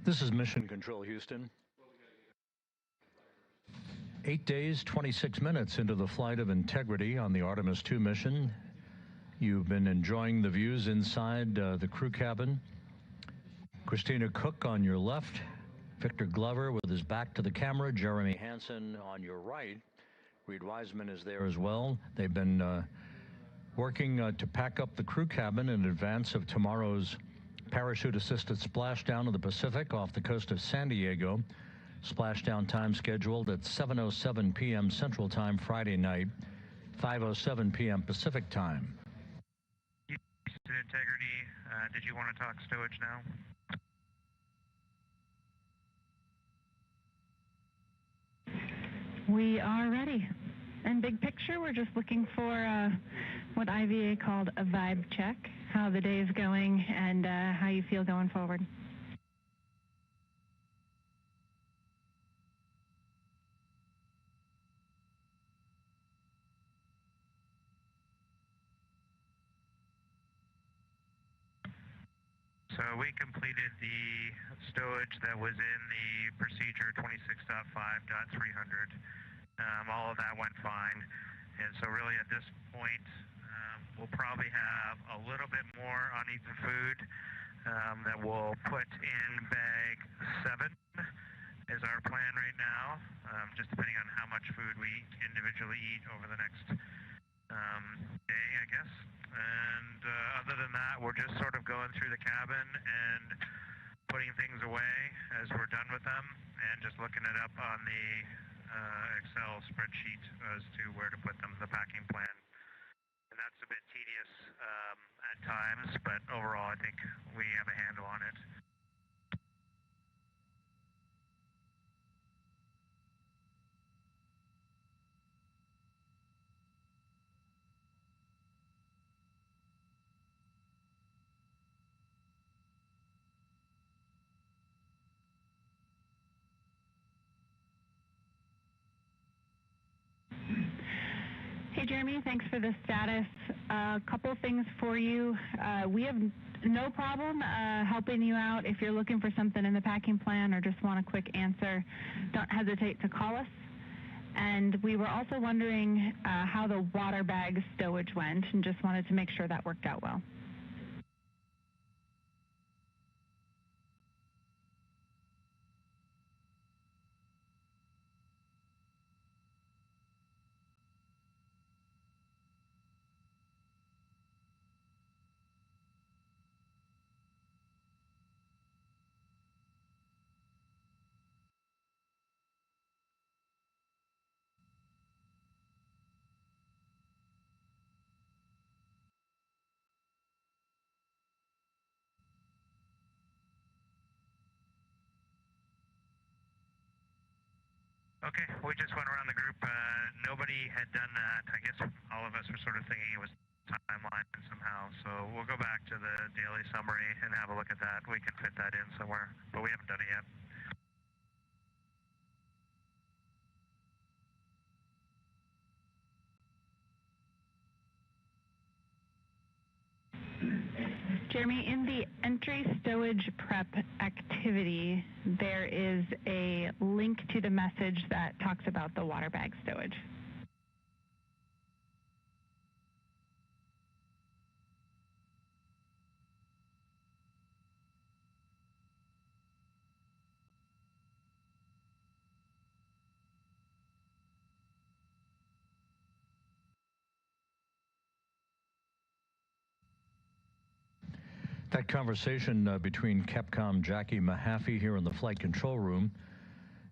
This is Mission Control, Houston. 8 days, 26 minutes into the flight of integrity on the Artemis II mission. You've been enjoying the views inside the crew cabin. Christina Cook on your left, Victor Glover with his back to the camera, Jeremy Hansen on your right. Reed Wiseman is there as well. They've been working to pack up the crew cabin in advance of tomorrow's parachute-assisted splashdown in the Pacific off the coast of San Diego. Splashdown time scheduled at 7:07 p.m. Central Time Friday night, 5:07 p.m. Pacific Time. Houston Integrity, did you want to talk stowage now? We are ready. And big picture, we're just looking for what IVA called a vibe check, how the day is going and how you feel going forward. So we completed the stowage that was in the procedure 26.5.300. All of that went fine. And so really at this point, we'll probably have a little bit more uneaten food that we'll put in bag 7 is our plan right now, just depending on how much food we individually eat over the next day, I guess. And other than that, we're just sort of going through the cabin and putting things away as we're done with them and just looking it up on the Excel spreadsheet as to where to put them, the packing plan. And that's a bit tedious at times, but overall I think we have a handle on it. Hey, Jeremy, thanks for the status. A couple things for you. We have no problem helping you out if you're looking for something in the packing plan or just want a quick answer. Don't hesitate to call us. And we were also wondering how the water bag stowage went and just wanted to make sure that worked out well. Okay, we just went around the group. Nobody had done that. I guess all of us were sort of thinking it was timeline somehow. So we'll go back to the daily summary and have a look at that. We can fit that in somewhere, but we haven't done it yet. Jeremy, in the entry stowage prep activity, there is a link to the message that talks about the water bag stowage. That conversation between Capcom Jackie Mahaffey here in the flight control room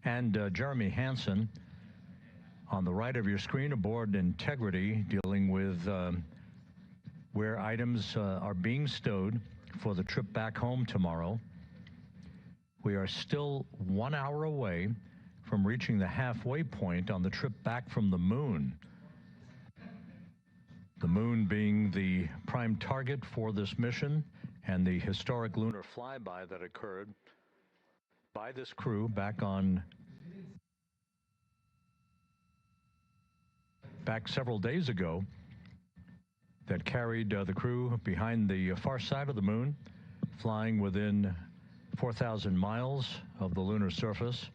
and Jeremy Hansen on the right of your screen aboard Integrity, dealing with where items are being stowed for the trip back home tomorrow. We are still 1 hour away from reaching the halfway point on the trip back from the moon. The moon being the prime target for this mission and the historic lunar flyby that occurred by this crew back several days ago that carried the crew behind the far side of the moon, flying within 4,000 miles of the lunar surface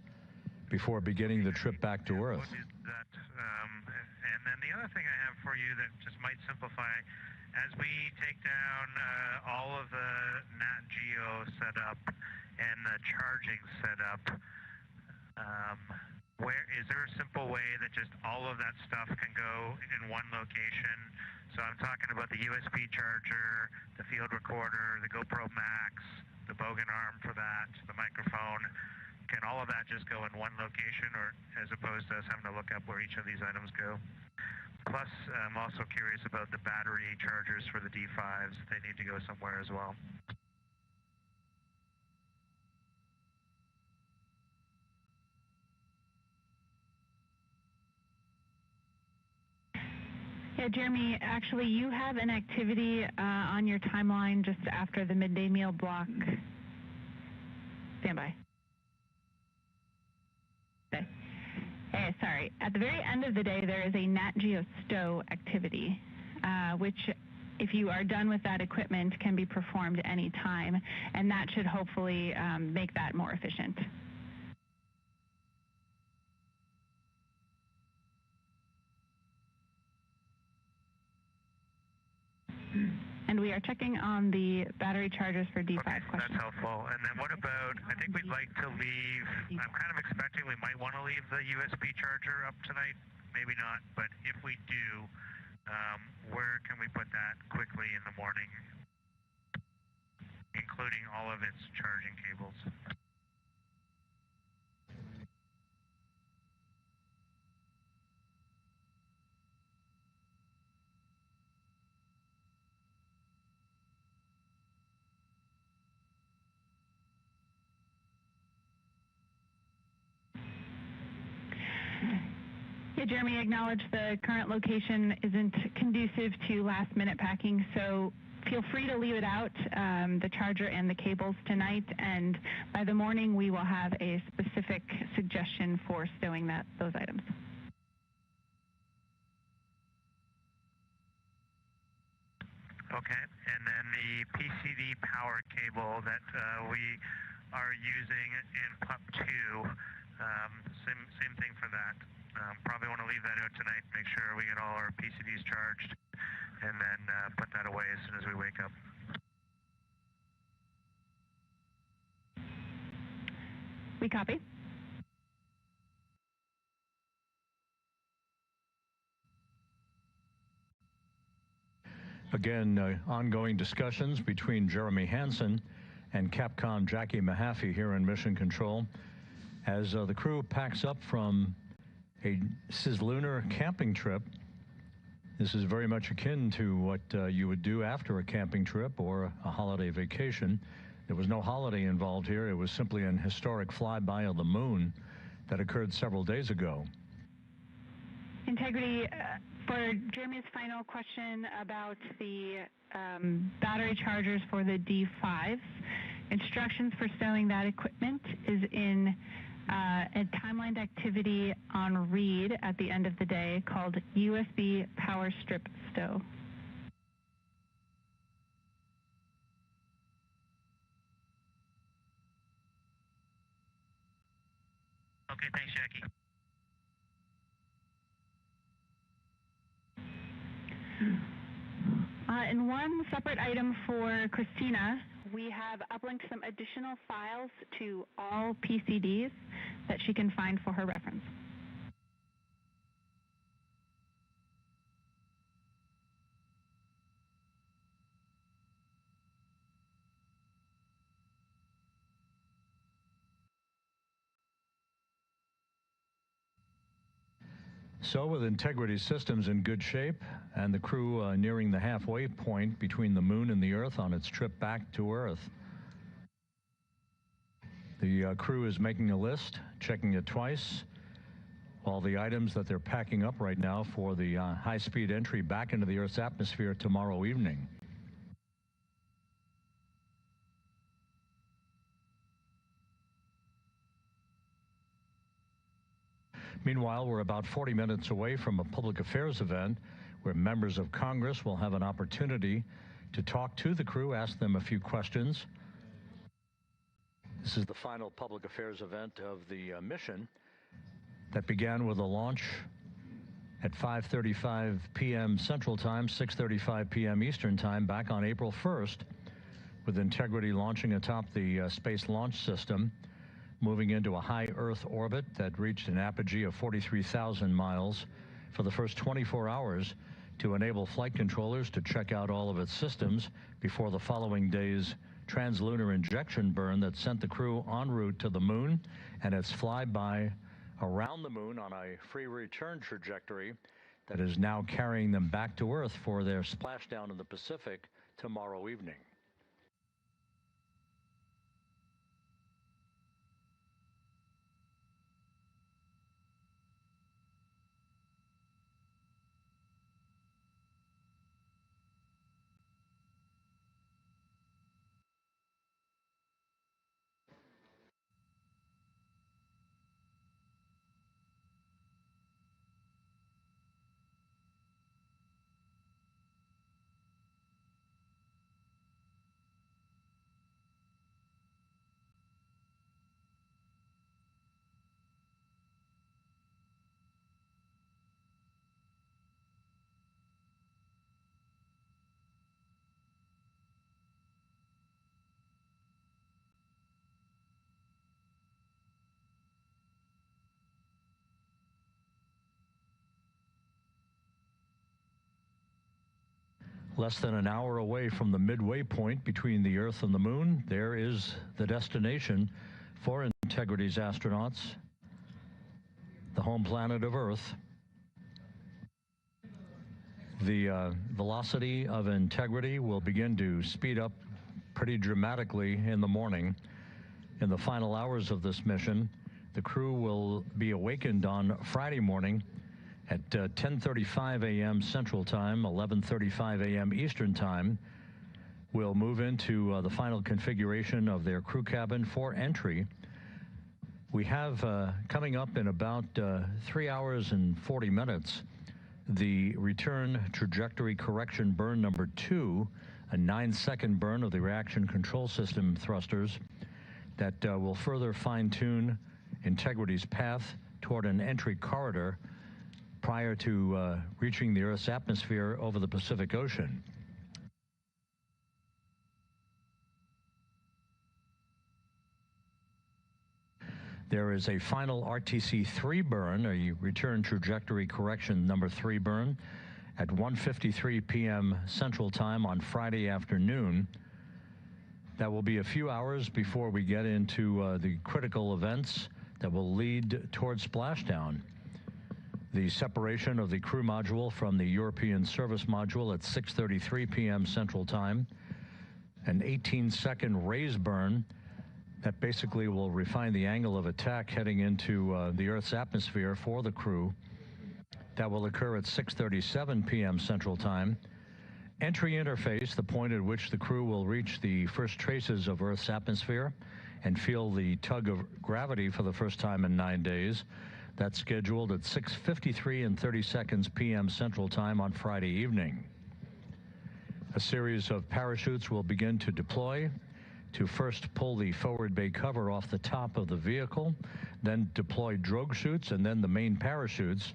before beginning the trip back to Earth. And then the other thing I have for you that just might simplify, as we take down all of the Nat Geo setup and the charging setup, is there a simple way that just all of that stuff can go in one location? So I'm talking about the USB charger, the field recorder, the GoPro Max, the Bogan arm for that, the microphone. Can all of that just go in one location, or as opposed to us having to look up where each of these items go? Plus, I'm also curious about the battery chargers for the D5s. They need to go somewhere as well. Yeah, Jeremy, actually, you have an activity on your timeline just after the midday meal block. Stand by. Okay. Hey, sorry. At the very end of the day, there is a Nat Geo stow activity, which, if you are done with that equipment, can be performed any time, and that should hopefully make that more efficient. And we are checking on the battery chargers for D5 okay, questions. That's helpful. And then what about, I think we'd like to leave, I'm kind of expecting we might want to leave the USB charger up tonight. Maybe not, but if we do, where can we put that quickly in the morning, including all of its charging cables? Yeah, Jeremy, acknowledge the current location isn't conducive to last-minute packing, so feel free to leave it out, the charger and the cables tonight, and by the morning we will have a specific suggestion for stowing those items. Okay, and then the PCD power cable that we are using in PUP 2, same thing for that. Probably want to leave that out tonight, make sure we get all our PCDs charged, and then put that away as soon as we wake up. We copy. Again, ongoing discussions between Jeremy Hansen and Capcom Jackie Mahaffey here in Mission Control as the crew packs up from a cislunar camping trip. This is very much akin to what you would do after a camping trip or a holiday vacation. There was no holiday involved here. It was simply an historic flyby of the moon that occurred several days ago. Integrity, for Jeremy's final question about the battery chargers for the D5s, instructions for stowing that equipment is in a timelined activity on read at the end of the day called USB Power Strip Stow. Okay, thanks, Jackie. And one separate item for Christina, we have uplinked some additional files to all PCDs that she can find for her reference. So with Integrity Systems in good shape and the crew nearing the halfway point between the moon and the Earth on its trip back to Earth, the crew is making a list, checking it twice. All the items that they're packing up right now for the high-speed entry back into the Earth's atmosphere tomorrow evening. Meanwhile, we're about 40 minutes away from a public affairs event where members of Congress will have an opportunity to talk to the crew, ask them a few questions. This is the final public affairs event of the mission that began with a launch at 5:35 p.m. Central Time, 6:35 p.m. Eastern Time, back on April 1st, with Integrity launching atop the Space Launch System, moving into a high Earth orbit that reached an apogee of 43,000 miles for the first 24 hours to enable flight controllers to check out all of its systems before the following day's translunar injection burn that sent the crew en route to the moon and its flyby around the moon on a free return trajectory that is now carrying them back to Earth for their splashdown in the Pacific tomorrow evening. Less than an hour away from the midway point between the Earth and the Moon, there is the destination for Integrity's astronauts, the home planet of Earth. The velocity of Integrity will begin to speed up pretty dramatically in the morning. In the final hours of this mission, the crew will be awakened on Friday morning at 10:35 a.m. Central Time, 11:35 a.m. Eastern Time. We'll move into the final configuration of their crew cabin for entry. We have coming up in about 3 hours and 40 minutes the return trajectory correction burn number 2, a 9-second burn of the reaction control system thrusters that will further fine-tune Integrity's path toward an entry corridor prior to reaching the Earth's atmosphere over the Pacific Ocean. There is a final RTC-3 burn, a return trajectory correction number 3 burn, at 1:53 p.m. Central Time on Friday afternoon. That will be a few hours before we get into the critical events that will lead towards splashdown. The separation of the crew module from the European service module at 6:33 p.m. Central Time, an 18-second raise burn that basically will refine the angle of attack heading into the Earth's atmosphere for the crew. That will occur at 6:37 p.m. Central Time. Entry interface, the point at which the crew will reach the first traces of Earth's atmosphere and feel the tug of gravity for the first time in 9 days. That's scheduled at 6:53 and 30 seconds p.m. Central Time on Friday evening. A series of parachutes will begin to deploy to first pull the forward bay cover off the top of the vehicle, then deploy drogue chutes and then the main parachutes,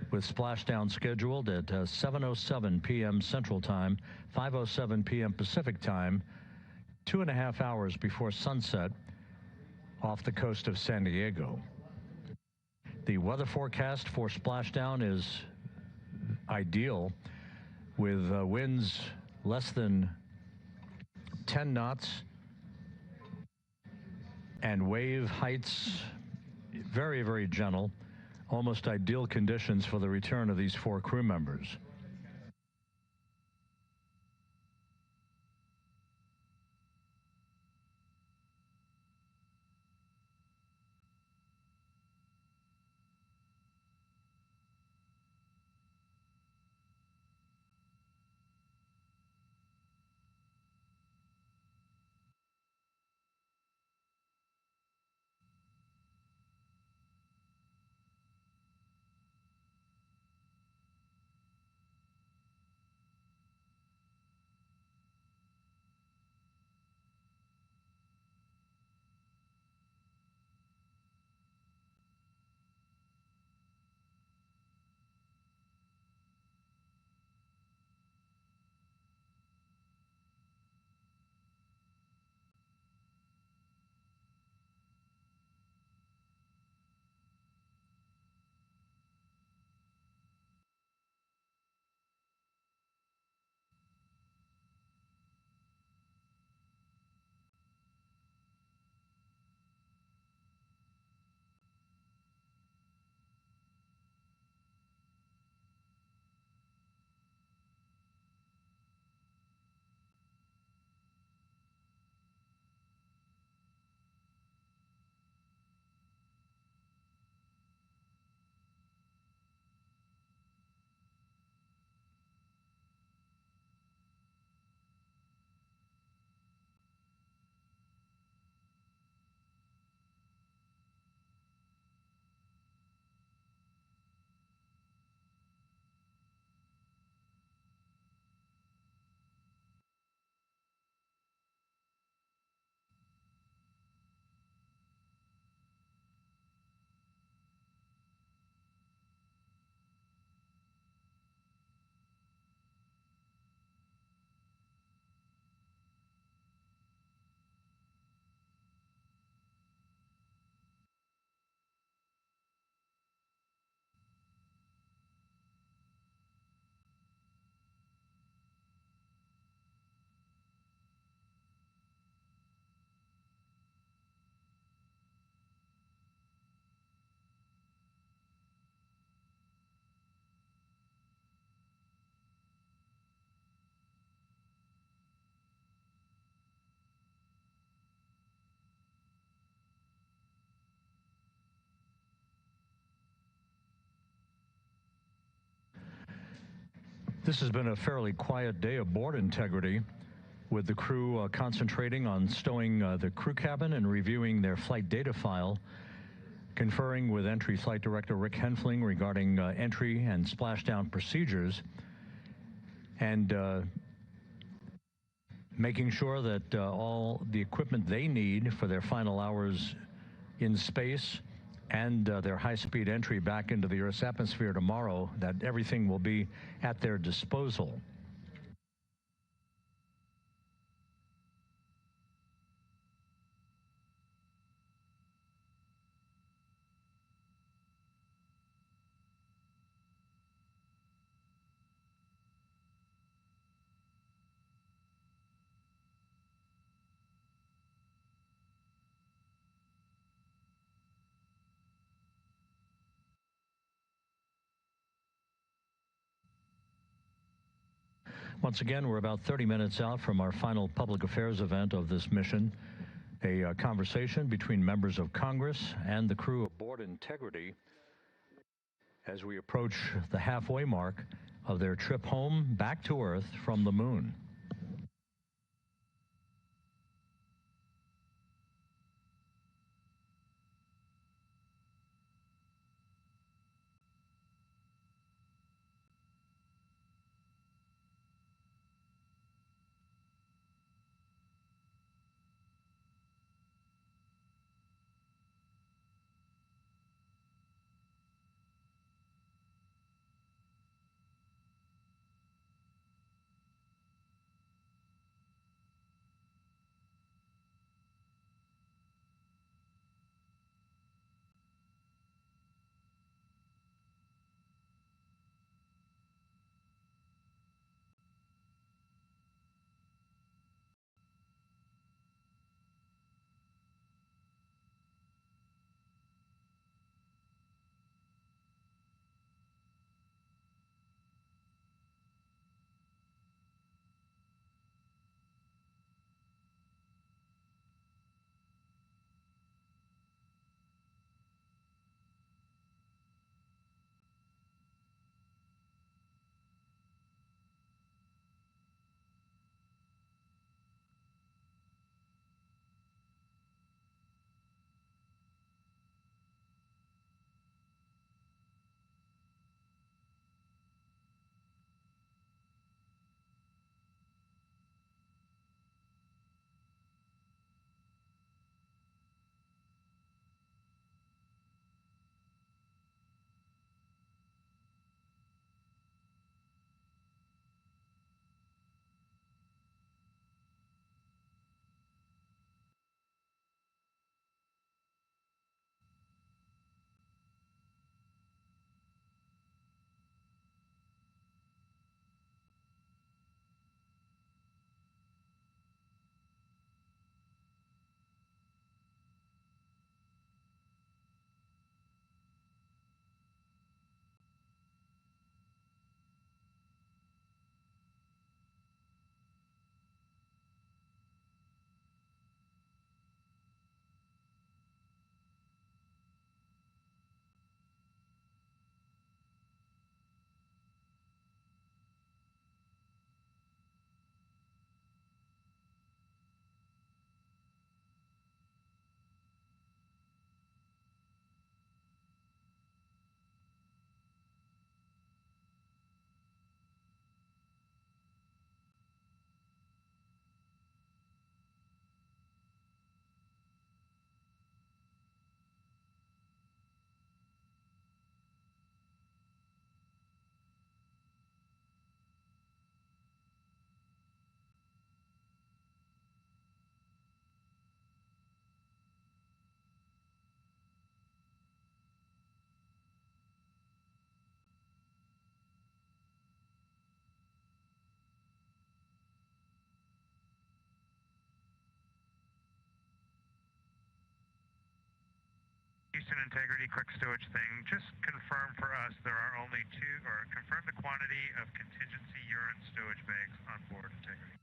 with splashdown scheduled at 7:07 p.m. Central Time, 5:07 p.m. Pacific Time, 2.5 hours before sunset off the coast of San Diego. The weather forecast for splashdown is ideal, with winds less than 10 knots and wave heights very, very gentle. Almost ideal conditions for the return of these 4 crew members. This has been a fairly quiet day of board integrity, with the crew concentrating on stowing the crew cabin and reviewing their flight data file, conferring with Entry Flight Director Rick Henfling regarding entry and splashdown procedures, and making sure that all the equipment they need for their final hours in space and their high-speed entry back into the Earth's atmosphere tomorrow, that everything will be at their disposal. Once again, we're about 30 minutes out from our final public affairs event of this mission, a conversation between members of Congress and the crew of Board Integrity as we approach the halfway mark of their trip home back to Earth from the moon. Houston integrity, quick stowage thing. Just confirm for us there are only confirm the quantity of contingency urine stowage bags on board integrity.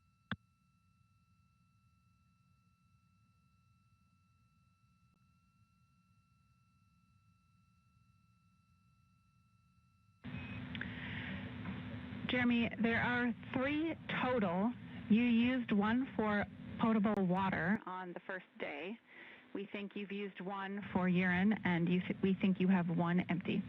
Jeremy, there are 3 total. You used 1 for potable water on the first day. We think you've used 1 for urine, and we think you have 1 empty.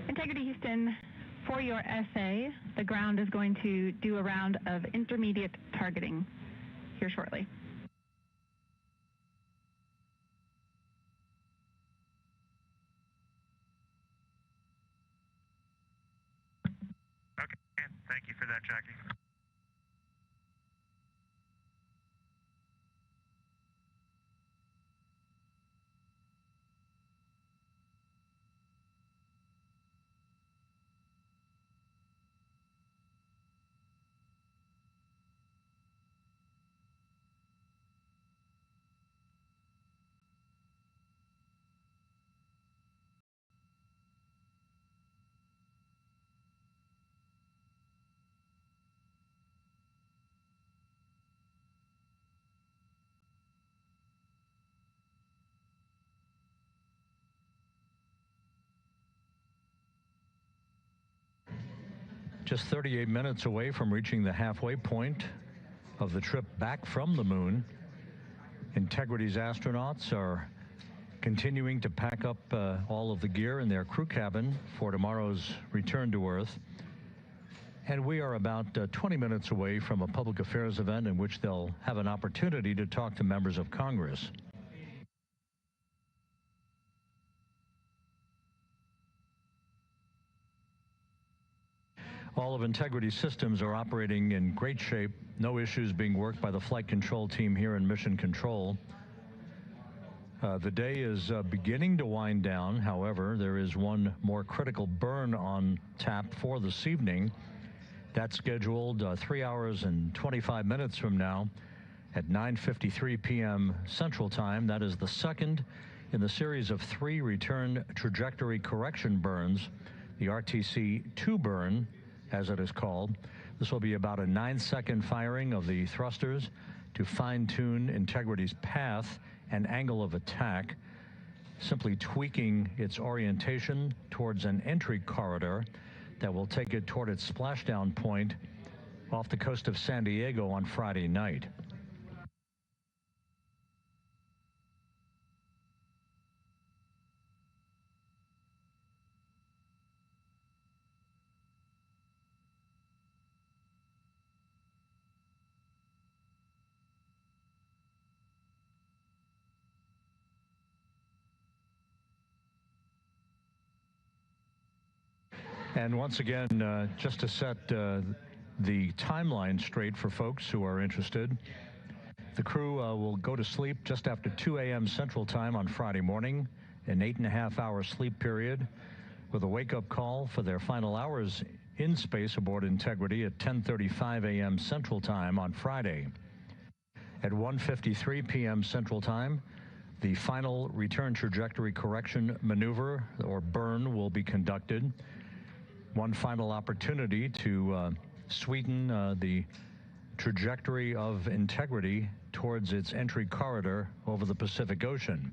Integrity Houston, for your essay, the ground is going to do a round of intermediate targeting here shortly. Okay, thank you for that, Jackie. Just 38 minutes away from reaching the halfway point of the trip back from the moon, Integrity's astronauts are continuing to pack up all of the gear in their crew cabin for tomorrow's return to Earth. And we are about 20 minutes away from a public affairs event in which they'll have an opportunity to talk to members of Congress. All of Integrity's systems are operating in great shape. No issues being worked by the flight control team here in Mission Control. The day is beginning to wind down. However, there is one more critical burn on tap for this evening. That's scheduled 3 hours and 25 minutes from now at 9:53 p.m. Central Time. That is the second in the series of 3 return trajectory correction burns, the RTC-2 burn, as it is called. This will be about a 9-second firing of the thrusters to fine-tune Integrity's path and angle of attack, simply tweaking its orientation towards an entry corridor that will take it toward its splashdown point off the coast of San Diego on Friday night. And once again, just to set the timeline straight for folks who are interested, the crew will go to sleep just after 2 a.m. Central Time on Friday morning, an 8.5-hour sleep period, with a wake-up call for their final hours in space aboard Integrity at 10:35 a.m. Central Time on Friday. At 1:53 p.m. Central Time, the final return trajectory correction maneuver, or burn, will be conducted. One final opportunity to sweeten the trajectory of Integrity towards its entry corridor over the Pacific Ocean.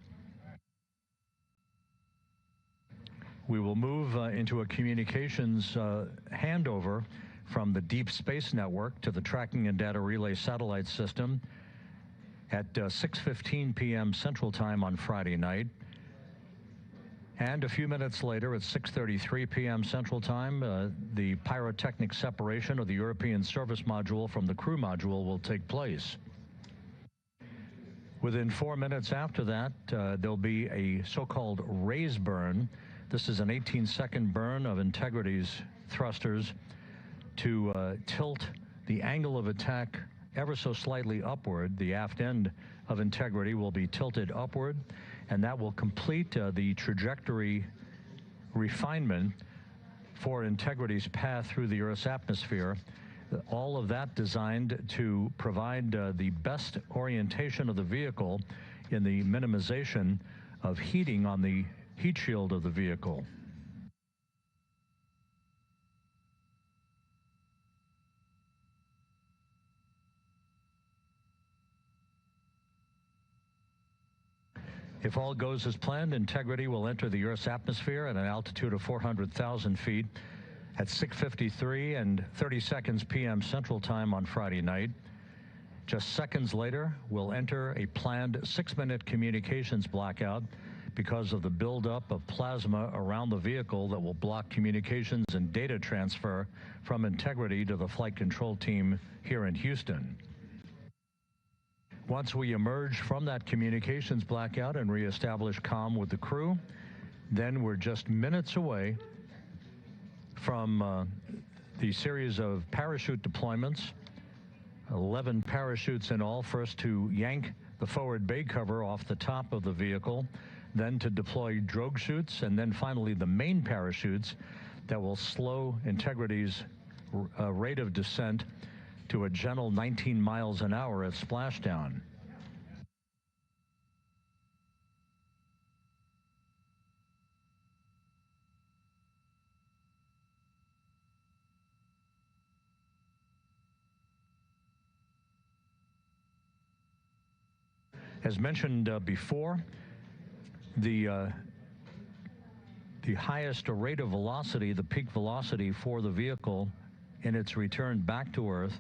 We will move into a communications handover from the Deep Space Network to the Tracking and Data Relay Satellite System at 6:15 p.m. Central Time on Friday night. And a few minutes later, at 6:33 p.m. Central Time, the pyrotechnic separation of the European service module from the crew module will take place. Within 4 minutes after that, there'll be a so-called raise burn. This is an 18-second burn of Integrity's thrusters to tilt the angle of attack ever so slightly upward. The aft end of Integrity will be tilted upward, and that will complete the trajectory refinement for Integrity's path through the Earth's atmosphere. All of that designed to provide the best orientation of the vehicle in the minimization of heating on the heat shield of the vehicle. If all goes as planned, Integrity will enter the Earth's atmosphere at an altitude of 400,000 feet at 6:53 and 30 seconds p.m. Central Time on Friday night. Just seconds later, we'll enter a planned 6-minute communications blackout because of the buildup of plasma around the vehicle that will block communications and data transfer from Integrity to the flight control team here in Houston. Once we emerge from that communications blackout and reestablish comm with the crew, then we're just minutes away from the series of parachute deployments, 11 parachutes in all, first to yank the forward bay cover off the top of the vehicle, then to deploy drogue chutes, and then finally the main parachutes that will slow Integrity's rate of descent to a gentle 19 miles an hour at splashdown. As mentioned before, the highest rate of velocity, the peak velocity for the vehicle in its return back to Earth,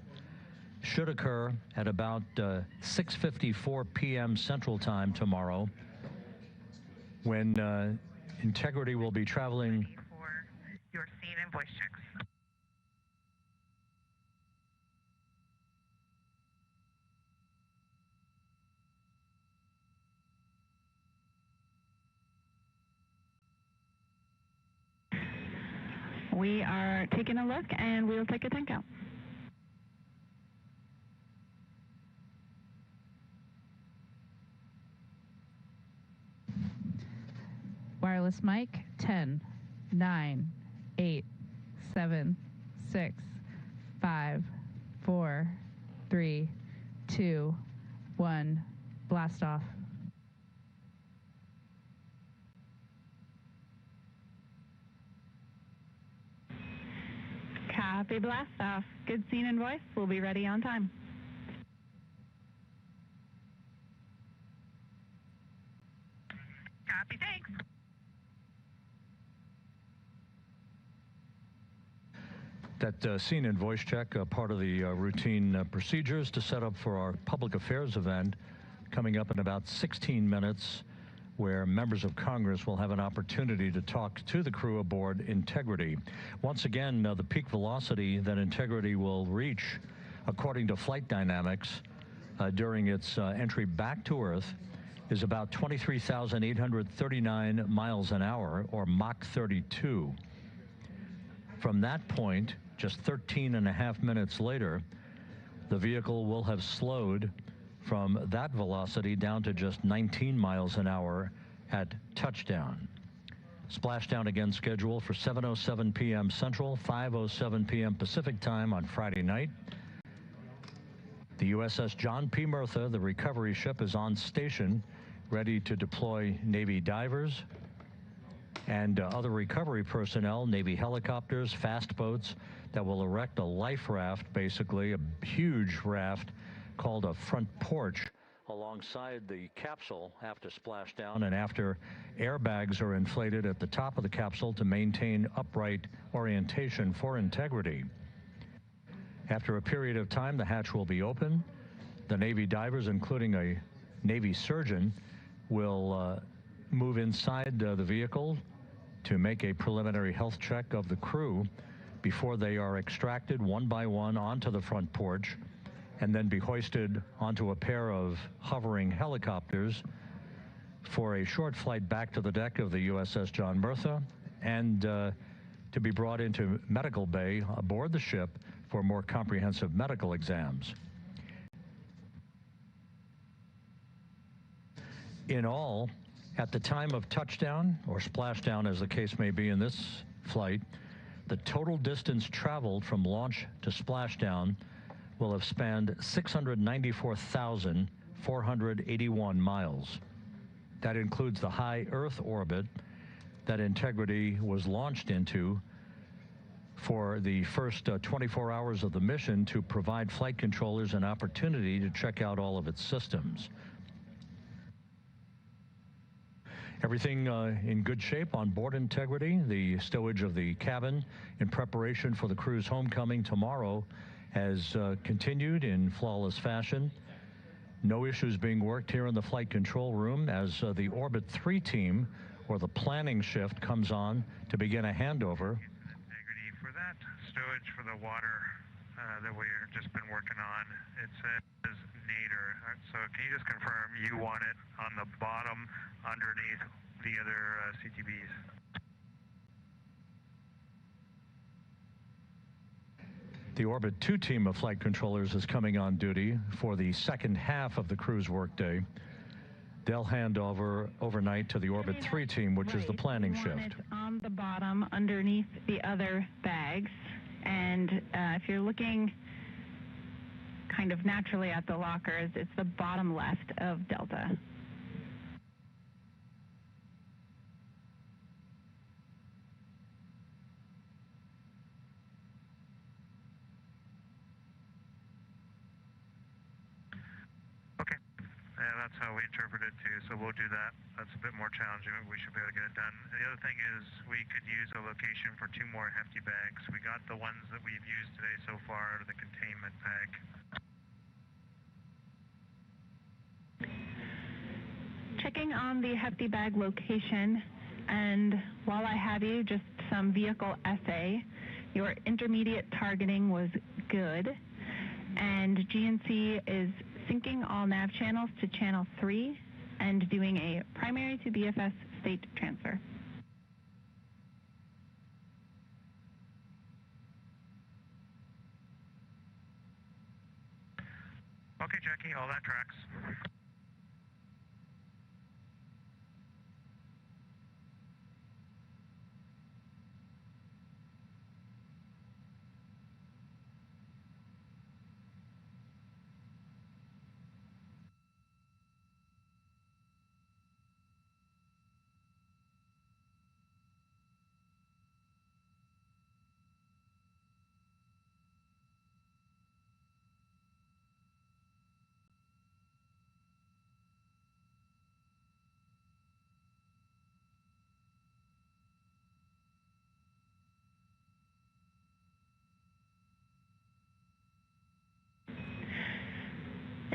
should occur at about 6:54 p.m. Central Time tomorrow, when Integrity will be traveling. For your scene and voice checks. We are taking a look, and we'll take a tank out. Wireless mic, 10, 9, 8, 7, 6, 5, 4, 3, 2, 1, blast off. Copy, blast off. Good scene and voice. We'll be ready on time. Copy, thanks. That scene and voice check, part of the routine procedures to set up for our public affairs event coming up in about 16 minutes, where members of Congress will have an opportunity to talk to the crew aboard Integrity. Once again, the peak velocity that Integrity will reach, according to flight dynamics, during its entry back to Earth is about 23,839 miles an hour, or Mach 32. From that point, just 13 and a half minutes later, the vehicle will have slowed from that velocity down to just 19 miles an hour at touchdown. Splashdown again scheduled for 7:07 p.m. Central, 5:07 p.m. Pacific time on Friday night. The USS John P. Murtha, the recovery ship, is on station, ready to deploy Navy divers and other recovery personnel, Navy helicopters, fast boats that will erect a life raft, basically a huge raft called a front porch, alongside the capsule after splashdown and after airbags are inflated at the top of the capsule to maintain upright orientation for Integrity. After a period of time, the hatch will be open. The Navy divers, including a Navy surgeon, will move inside the vehicle to make a preliminary health check of the crew before they are extracted one by one onto the front porch and then be hoisted onto a pair of hovering helicopters for a short flight back to the deck of the USS John Murtha and to be brought into medical bay aboard the ship for more comprehensive medical exams. In all, at the time of touchdown, or splashdown as the case may be in this flight, the total distance traveled from launch to splashdown will have spanned 694,481 miles. That includes the high Earth orbit that Integrity was launched into for the first 24 hours of the mission to provide flight controllers an opportunity to check out all of its systems. Everything in good shape on board Integrity. The stowage of the cabin in preparation for the crew's homecoming tomorrow has continued in flawless fashion. No issues being worked here in the flight control room as the Orbit 3 team, or the planning shift, comes on to begin a handover. Integrity, for that stowage for the water that we've just been working on, it says nadir. So can you just confirm you want it on the bottom underneath the other CTBs? The Orbit 2 team of flight controllers is coming on duty for the second half of the crew's workday. They'll hand over overnight to the Orbit 3 team, which is the planning shift. It's on the bottom underneath the other bags. And if you're looking kind of naturally at the lockers, it's the bottom left of Delta. Okay. Yeah, that's how we interpret it too, so we'll do that. That's a bit more challenging, but we should be able to get it done. The other thing is we could use a location for 2 more hefty bags. We got the ones that we've used today so far, the containment bag. Checking on the hefty bag location, and while I have you, just some vehicle essay. Your intermediate targeting was good, and GNC is syncing all nav channels to channel 3 and doing a primary to BFS state transfer. Okay, Jackie, all that tracks.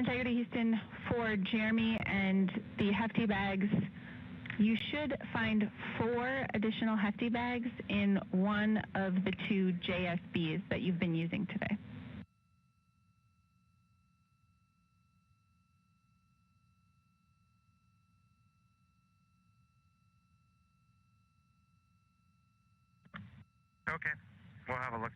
Integrity Houston, for Jeremy and the hefty bags, you should find 4 additional hefty bags in one of the 2 JSBs that you've been using today. Okay, we'll have a look.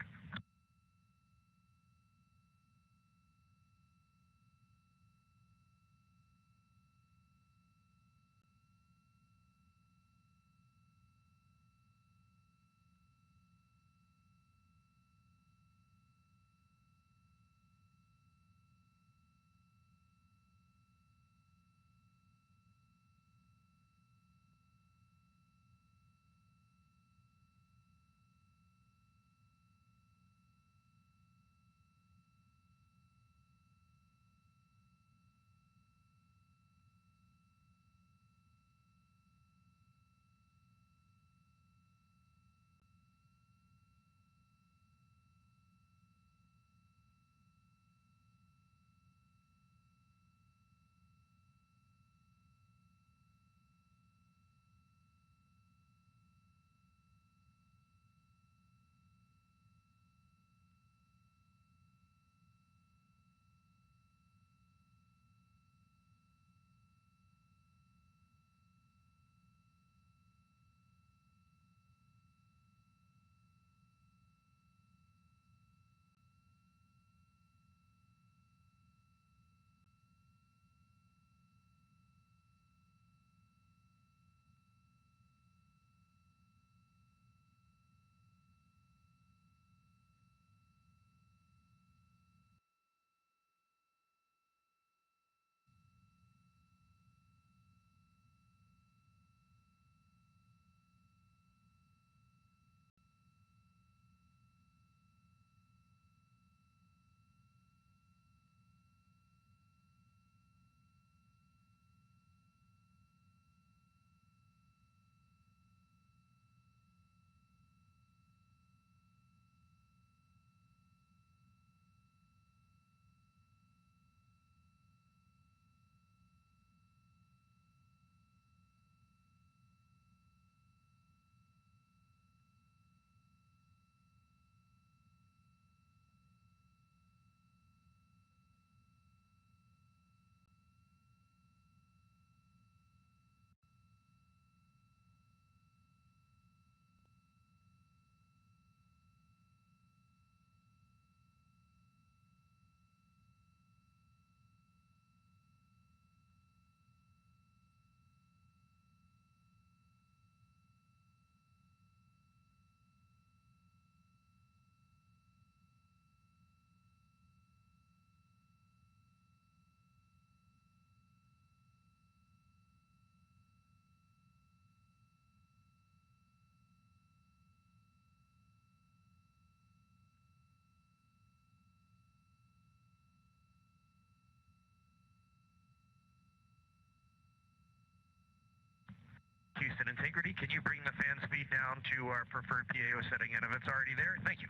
Houston Integrity, can you bring the fan speed down to our preferred PAO setting, and if it's already there, thank you.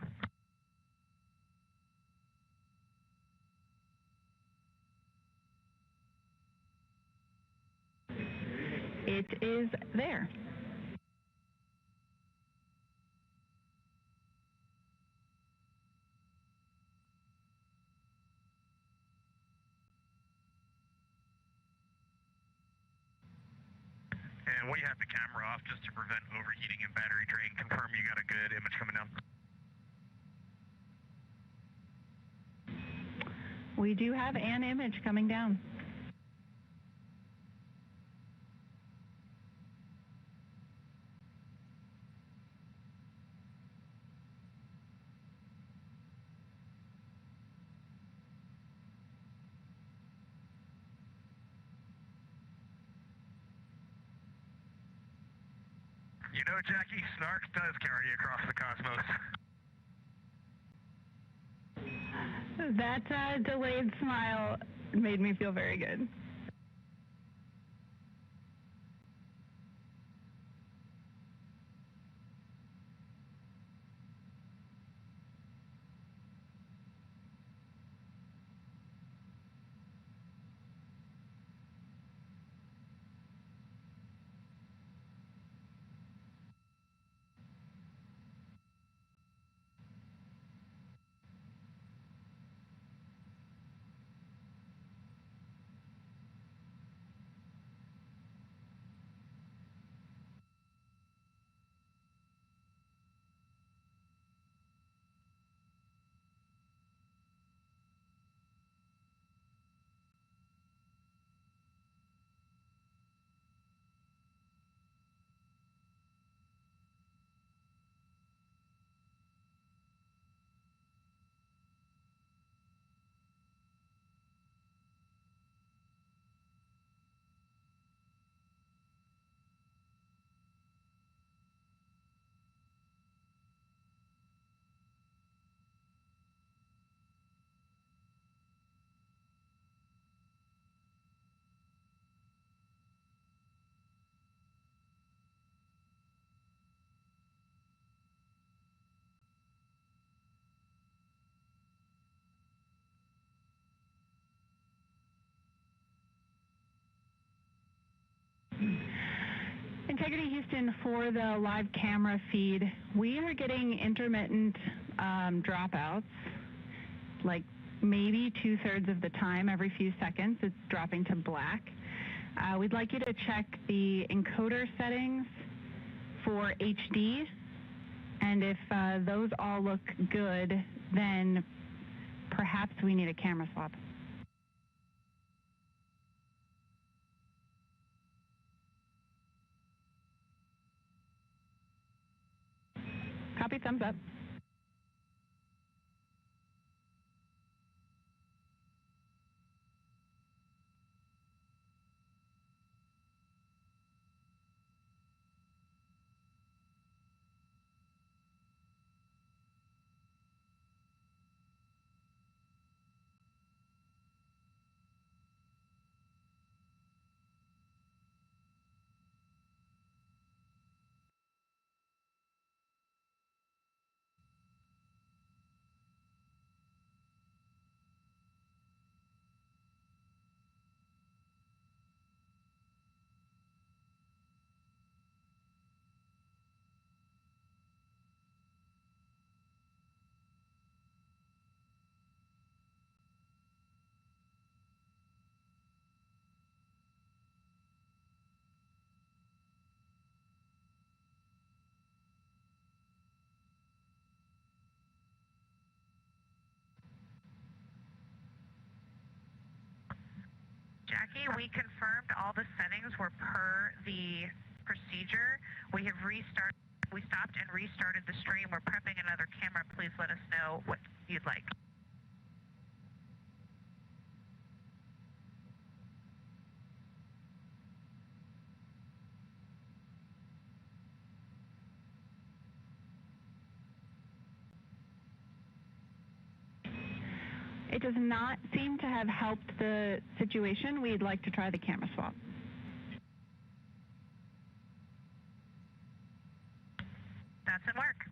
It is there. And we have the camera off just to prevent overheating and battery drain. Confirm you got a good image coming down. We do have an image coming down. You know, Jackie, snark does carry across the cosmos. That delayed smile made me feel very good. Integrity Houston, for the live camera feed, we are getting intermittent dropouts, like maybe 2/3 of the time. Every few seconds it's dropping to black. We'd like you to check the encoder settings for HD, and if those all look good, then perhaps we need a camera swap. Copy, thumbs up. Jackie, we confirmed all the settings were per the procedure. We have restarted. We stopped and restarted the stream. We're prepping another camera. Please let us know what you'd like. It does not seem to have helped the situation. We'd like to try the camera swap. Doesn't work.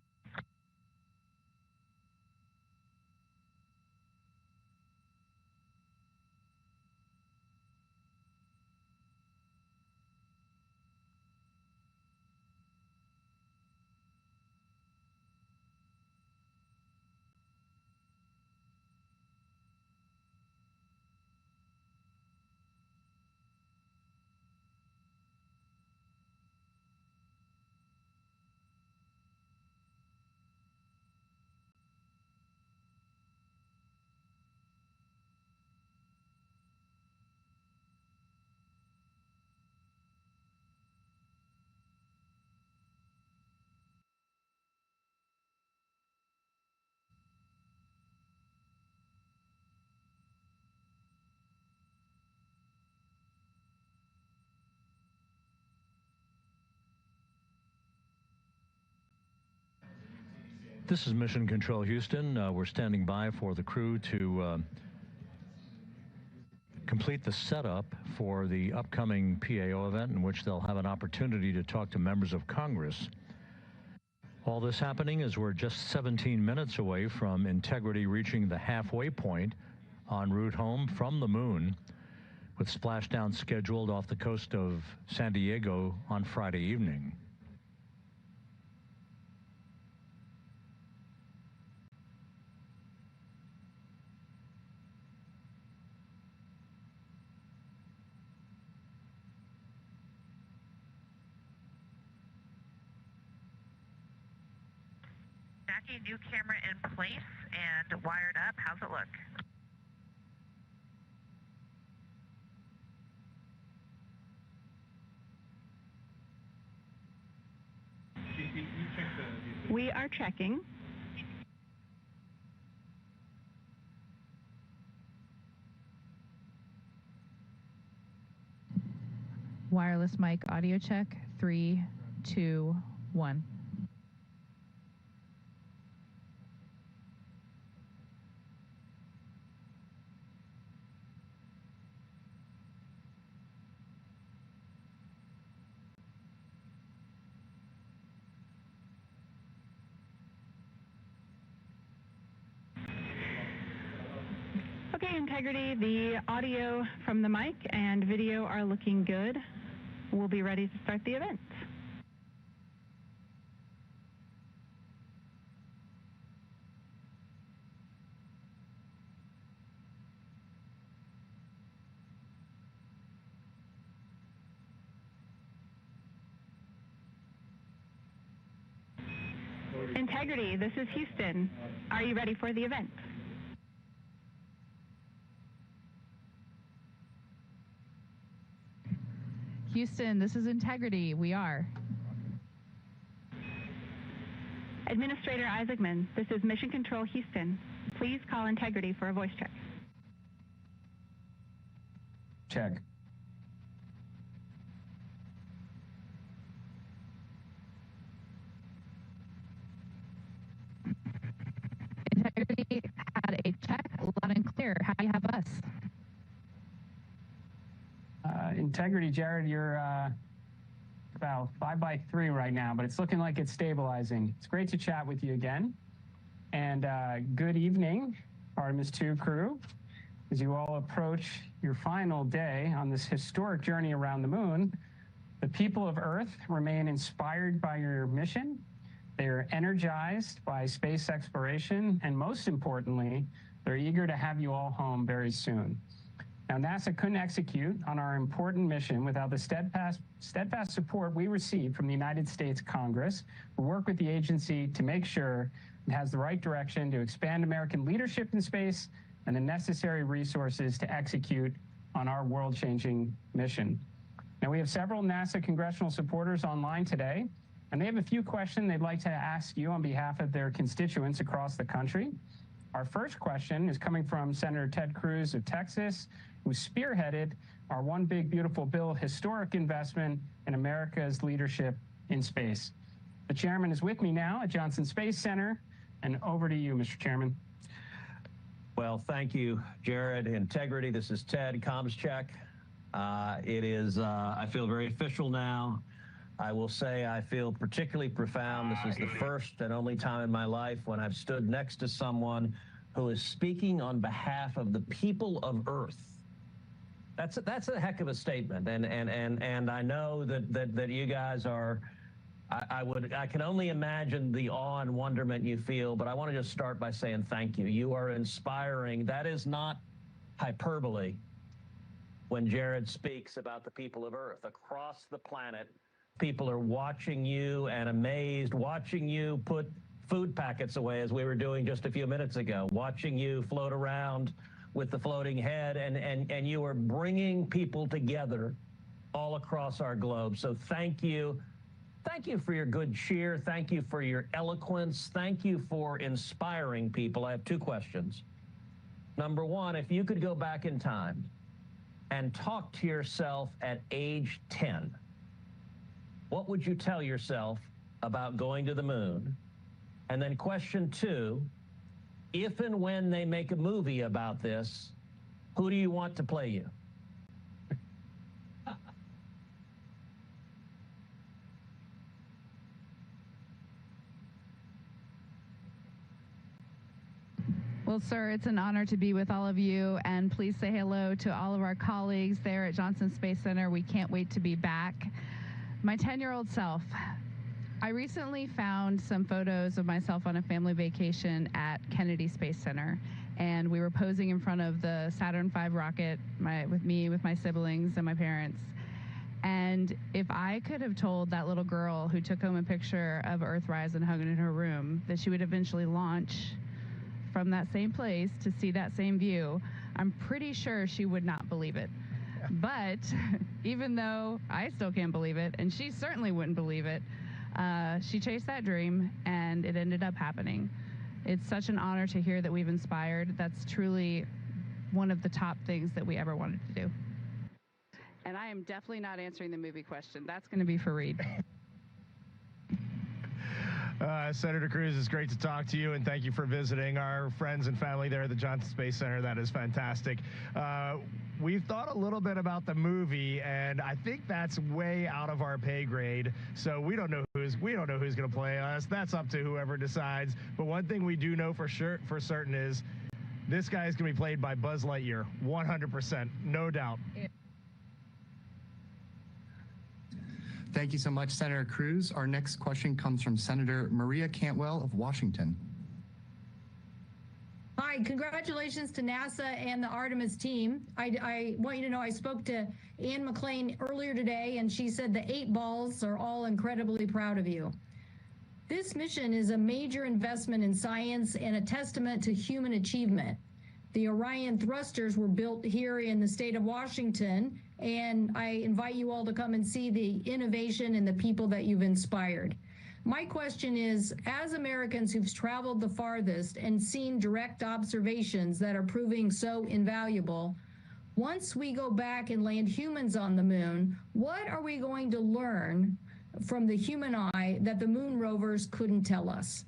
This is Mission Control Houston. We're standing by for the crew to complete the setup for the upcoming PAO event, in which they'll have an opportunity to talk to members of Congress. All this happening as we're just 17 minutes away from Integrity reaching the halfway point en route home from the moon, with splashdown scheduled off the coast of San Diego on Friday evening. Jackie, new camera in place and wired up. How's it look? We are checking. Wireless mic audio check. 3, 2, 1. Okay, Integrity, the audio from the mic and video are looking good. We'll be ready to start the event. Integrity, this is Houston. Are you ready for the event? Houston, this is Integrity. We are. Administrator Isaacman, this is Mission Control Houston. Please call Integrity for a voice check. Check. Integrity had a check, loud and clear. How do you have us? Integrity, Jared, you're about 5x3 right now, but it's looking like it's stabilizing. It's great to chat with you again. And good evening, Artemis II crew, as you all approach your final day on this historic journey around the moon. The people of Earth remain inspired by your mission. They are energized by space exploration, and most importantly, they're eager to have you all home very soon. Now, NASA couldn't execute on our important mission without the steadfast support we receive from the United States Congress. We work with the agency to make sure it has the right direction to expand American leadership in space and the necessary resources to execute on our world-changing mission. Now, we have several NASA congressional supporters online today, and they have a few questions they'd like to ask you on behalf of their constituents across the country. Our first question is coming from Senator Ted Cruz of Texas, who spearheaded our One Big Beautiful Bill historic investment in America's leadership in space. The chairman is with me now at Johnson Space Center, and over to you, Mr. Chairman. Well, thank you, Jared. Integrity, this is Ted, comms check. It is, I feel very official now. I will say I feel particularly profound. This is the first and only time in my life when I've stood next to someone who is speaking on behalf of the people of Earth. That's a heck of a statement, and I know that you guys are. I can only imagine the awe and wonderment you feel, but I want to just start by saying thank you. You are inspiring. That is not hyperbole when Jared speaks about the people of Earth across the planet. People are watching you and amazed, watching you put food packets away, as we were doing just a few minutes ago, watching you float around with the floating head, and you are bringing people together all across our globe. So thank you. Thank you for your good cheer. Thank you for your eloquence. Thank you for inspiring people. I have two questions. Number one, if you could go back in time and talk to yourself at age 10, what would you tell yourself about going to the moon? And then question two, if and when they make a movie about this, who do you want to play you? Well, sir, it's an honor to be with all of you, and please say hello to all of our colleagues there at Johnson Space Center. We can't wait to be back. My 10-year-old self, I recently found some photos of myself on a family vacation at Kennedy Space Center, and we were posing in front of the Saturn V rocket with my siblings and my parents. And if I could have told that little girl who took home a picture of Earthrise and hung it in her room that she would eventually launch from that same place to see that same view, I'm pretty sure she would not believe it. But even though I still can't believe it, and she certainly wouldn't believe it, she chased that dream, and it ended up happening. It's such an honor to hear that we've inspired. That's truly one of the top things that we ever wanted to do. And I am definitely not answering the movie question. That's going to be for Reed. Senator Cruz, it's great to talk to you, and thank you for visiting our friends and family there at the Johnson Space Center. That is fantastic. We've thought a little bit about the movie, and I think that's way out of our pay grade. So we don't know who's going to play us. That's up to whoever decides. But one thing we do know for certain is this guy is going to be played by Buzz Lightyear, 100%, no doubt. Thank you so much, Senator Cruz. Our next question comes from Senator Maria Cantwell of Washington. Hi, congratulations to NASA and the Artemis team. I want you to know I spoke to Ann McClain earlier today, and she said the 8 balls are all incredibly proud of you. This mission is a major investment in science and a testament to human achievement. The Orion thrusters were built here in the state of Washington, and I invite you all to come and see the innovation and the people that you've inspired. My question is, as Americans who've traveled the farthest and seen direct observations that are proving so invaluable, once we go back and land humans on the moon, what are we going to learn from the human eye that the moon rovers couldn't tell us?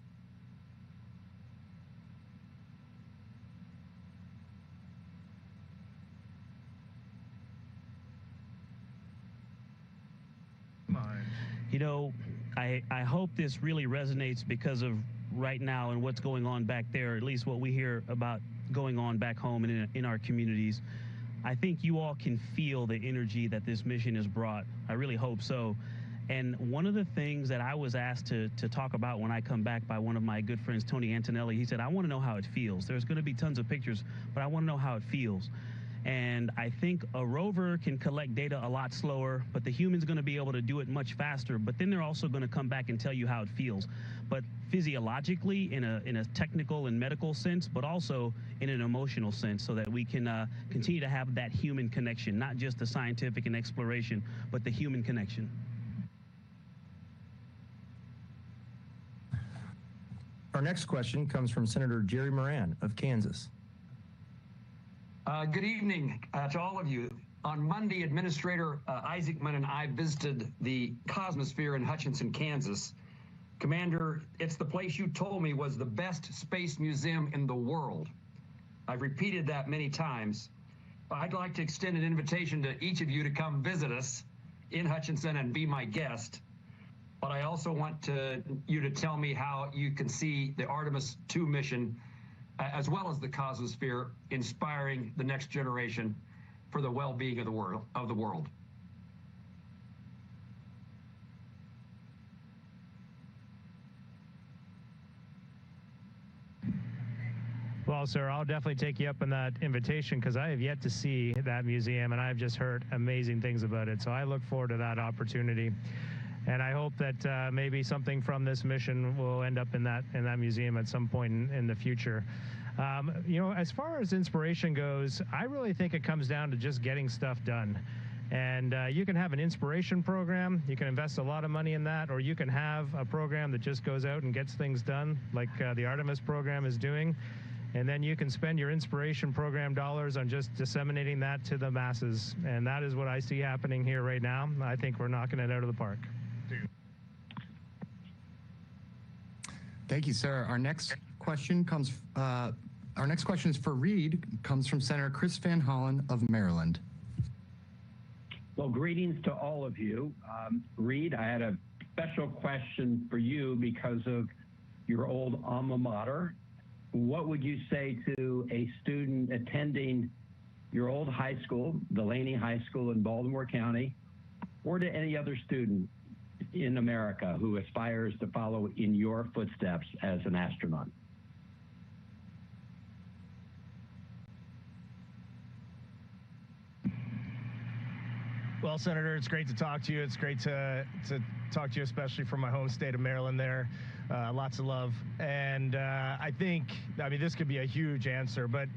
You know, I hope this really resonates because of right now and what's going on back there, at least what we hear about going on back home and in our communities. I think you all can feel the energy that this mission has brought. I really hope so. And one of the things that I was asked to talk about when I come back by one of my good friends, Tony Antonelli, he said, I want to know how it feels. There's going to be tons of pictures, but I want to know how it feels. And I think a rover can collect data a lot slower, but the human's going to be able to do it much faster. But then they're also going to come back and tell you how it feels. But physiologically, in a technical and medical sense, but also in an emotional sense, so that we can continue to have that human connection, not just the scientific and exploration, but the human connection. Our next question comes from Senator Jerry Moran of Kansas. Good evening to all of you. On Monday, Administrator Isaacman and I visited the Cosmosphere in Hutchinson, Kansas. Commander, it's the place you told me was the best space museum in the world. I've repeated that many times. I'd like to extend an invitation to each of you to come visit us in Hutchinson and be my guest. But I also want you to tell me how you can see the Artemis II mission as well as the Cosmosphere, inspiring the next generation for the well-being of the world. Well, sir, I'll definitely take you up on that invitation because I have yet to see that museum, and I've just heard amazing things about it. So I look forward to that opportunity. And I hope that maybe something from this mission will end up in that museum at some point in the future. You know, as far as inspiration goes, I really think it comes down to just getting stuff done. And you can have an inspiration program, you can invest a lot of money in that, or you can have a program that just goes out and gets things done, like the Artemis program is doing. And then you can spend your inspiration program dollars on just disseminating that to the masses. And that is what I see happening here right now. I think we're knocking it out of the park. Thank you, sir. Our next question is for Reed, comes from Senator Chris Van Hollen of Maryland. Well, greetings to all of you. Reed, I had a special question for you because of your old alma mater. What would you say to a student attending your old high school, Delaney High School in Baltimore County, or to any other student in America who aspires to follow in your footsteps as an astronaut? Well, Senator, it's great to talk to you. It's great to talk to you, especially from my home state of Maryland there. Lots of love. And I mean, this could be a huge answer, but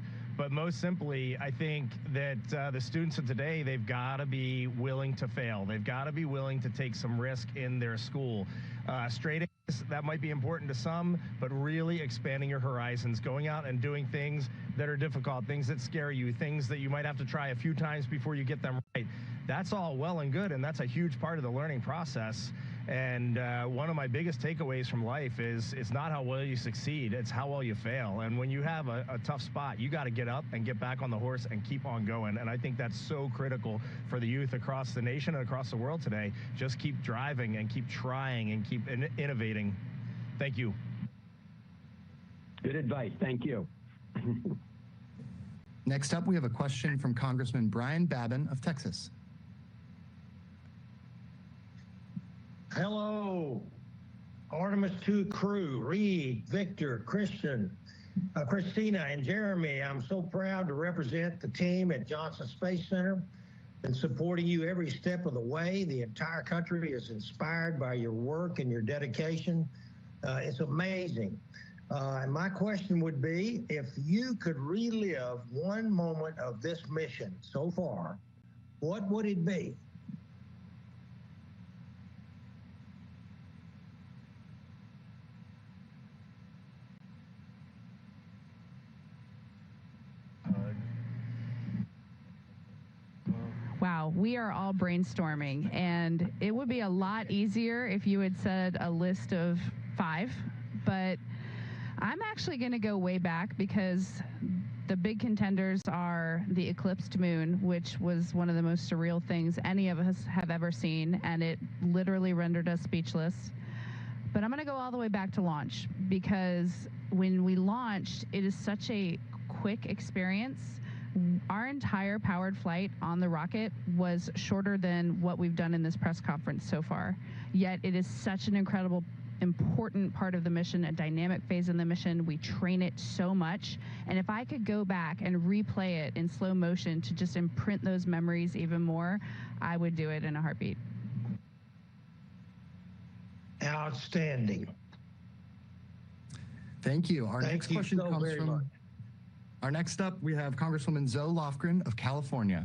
most simply, I think that the students of today, they've got to be willing to fail. They've got to be willing to take some risk in their school. Straight A's, that might be important to some, but really expanding your horizons, going out and doing things that are difficult, things that scare you, things that you might have to try a few times before you get them right. That's all well and good, and that's a huge part of the learning process. And one of my biggest takeaways from life is it's not how well you succeed, it's how well you fail. And when you have a tough spot, you got to get up and get back on the horse and keep on going. And I think that's so critical for the youth across the nation and across the world today. Just keep driving and keep trying and keep innovating. Thank you. Good advice. Thank you. Next up, we have a question from Congressman Brian Babin of Texas. Hello, Artemis II crew, Reed, Victor, Christian, Christina, and Jeremy. I'm so proud to represent the team at Johnson Space Center and supporting you every step of the way. The entire country is inspired by your work and your dedication. It's amazing. And my question would be, if you could relive one moment of this mission so far, what would it be? Wow, we are all brainstorming, and it would be a lot easier if you had said a list of 5, but I'm actually going to go way back because the big contenders are the eclipsed moon, which was one of the most surreal things any of us have ever seen, and it literally rendered us speechless. But I'm going to go all the way back to launch, because when we launched, it is such a quick experience. Our entire powered flight on the rocket was shorter than what we've done in this press conference so far. Yet it is such an incredible, important part of the mission, a dynamic phase in the mission. We train it so much. And if I could go back and replay it in slow motion to just imprint those memories even more, I would do it in a heartbeat. Outstanding. Thank you. Our next question comes from... Our next up, we have Congresswoman Zoe Lofgren of California.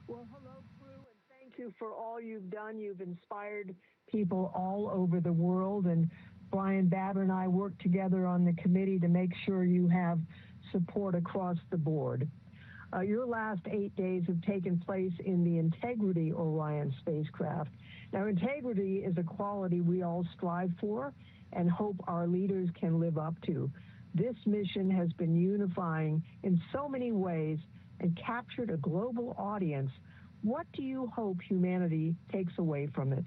Well, hello, crew, and thank you for all you've done. You've inspired people all over the world, and Brian Babbitt and I work together on the committee to make sure you have support across the board. Your last 8 days have taken place in the Integrity Orion spacecraft. Now, integrity is a quality we all strive for and hope our leaders can live up to. This mission has been unifying in so many ways and captured a global audience. What do you hope humanity takes away from it?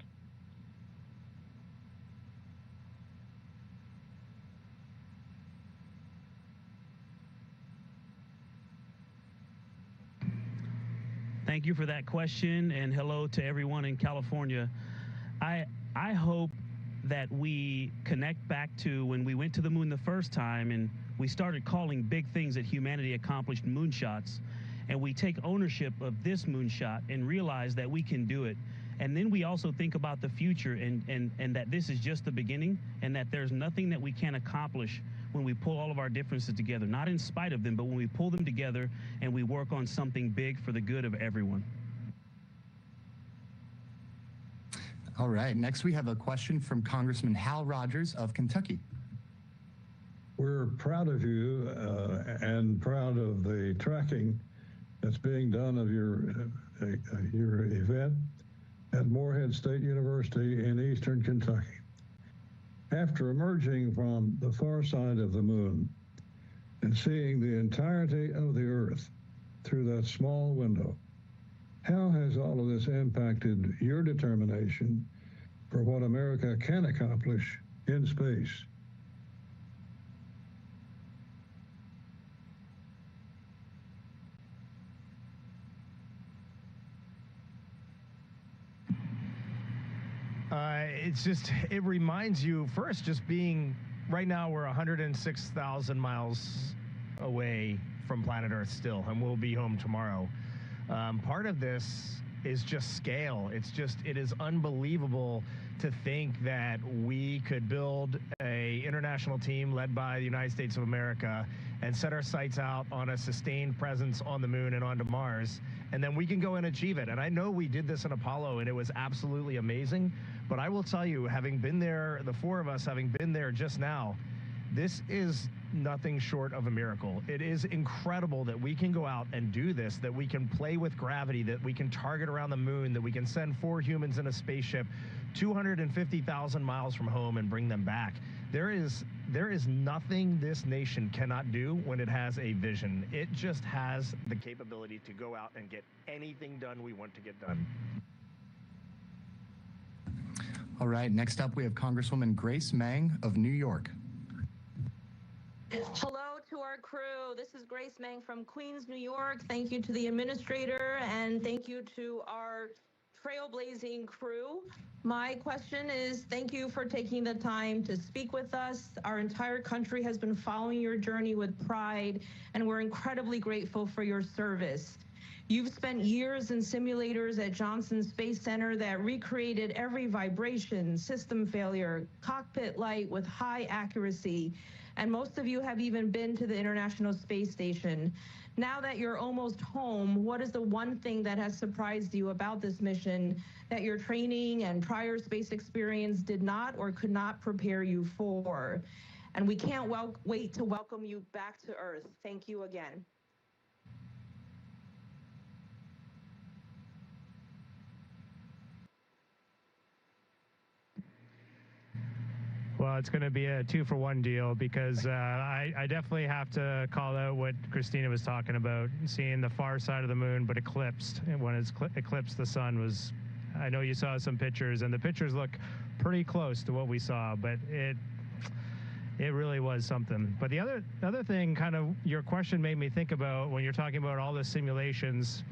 Thank you for that question, and hello to everyone in California. I hope that we connect back to when we went to the moon the first time and we started calling big things that humanity accomplished moonshots, and we take ownership of this moonshot and realize that we can do it. And then we also think about the future and that this is just the beginning, and that there's nothing that we can't accomplish when we pull all of our differences together, not in spite of them, but when we pull them together and we work on something big for the good of everyone. All right, next we have a question from Congressman Hal Rogers of Kentucky. We're proud of you and proud of the tracking that's being done of your event at Morehead State University in eastern Kentucky. After emerging from the far side of the moon and seeing the entirety of the Earth through that small window, how has all of this impacted your determination for what America can accomplish in space? It reminds you, first, just being, right now we're 106,000 miles away from planet Earth still, and we'll be home tomorrow. Part of this is just scale. It is unbelievable to think that we could build a international team led by the United States of America and set our sights out on a sustained presence on the moon and onto Mars, and then we can go and achieve it. And I know we did this in Apollo, and it was absolutely amazing, but I will tell you, having been there, the 4 of us having been there just now, this is nothing short of a miracle. It is incredible that we can go out and do this, that we can play with gravity, that we can target around the moon, that we can send 4 humans in a spaceship 250,000 miles from home and bring them back. There is nothing this nation cannot do when it has a vision. It just has the capability to go out and get anything done we want to get done. All right, next up we have Congresswoman Grace Meng of New York. Hello to our crew. This is Grace Meng from Queens, New York. Thank you to the administrator, and thank you to our trailblazing crew. My question is, thank you for taking the time to speak with us. Our entire country has been following your journey with pride, and we're incredibly grateful for your service. You've spent years in simulators at Johnson Space Center that recreated every vibration, system failure, cockpit light with high accuracy. And most of you have even been to the International Space Station. Now that you're almost home, what is the one thing that has surprised you about this mission that your training and prior space experience did not or could not prepare you for? And we can't wait to welcome you back to Earth. Thank you again. Well, it's going to be a 2-for-1 deal because I definitely have to call out what Christina was talking about, seeing the far side of the moon, but eclipsed. And when it's eclipsed, the sun was, I know you saw some pictures, and the pictures look pretty close to what we saw, but it really was something. But the other thing, kind of, your question made me think about when you're talking about all the simulations.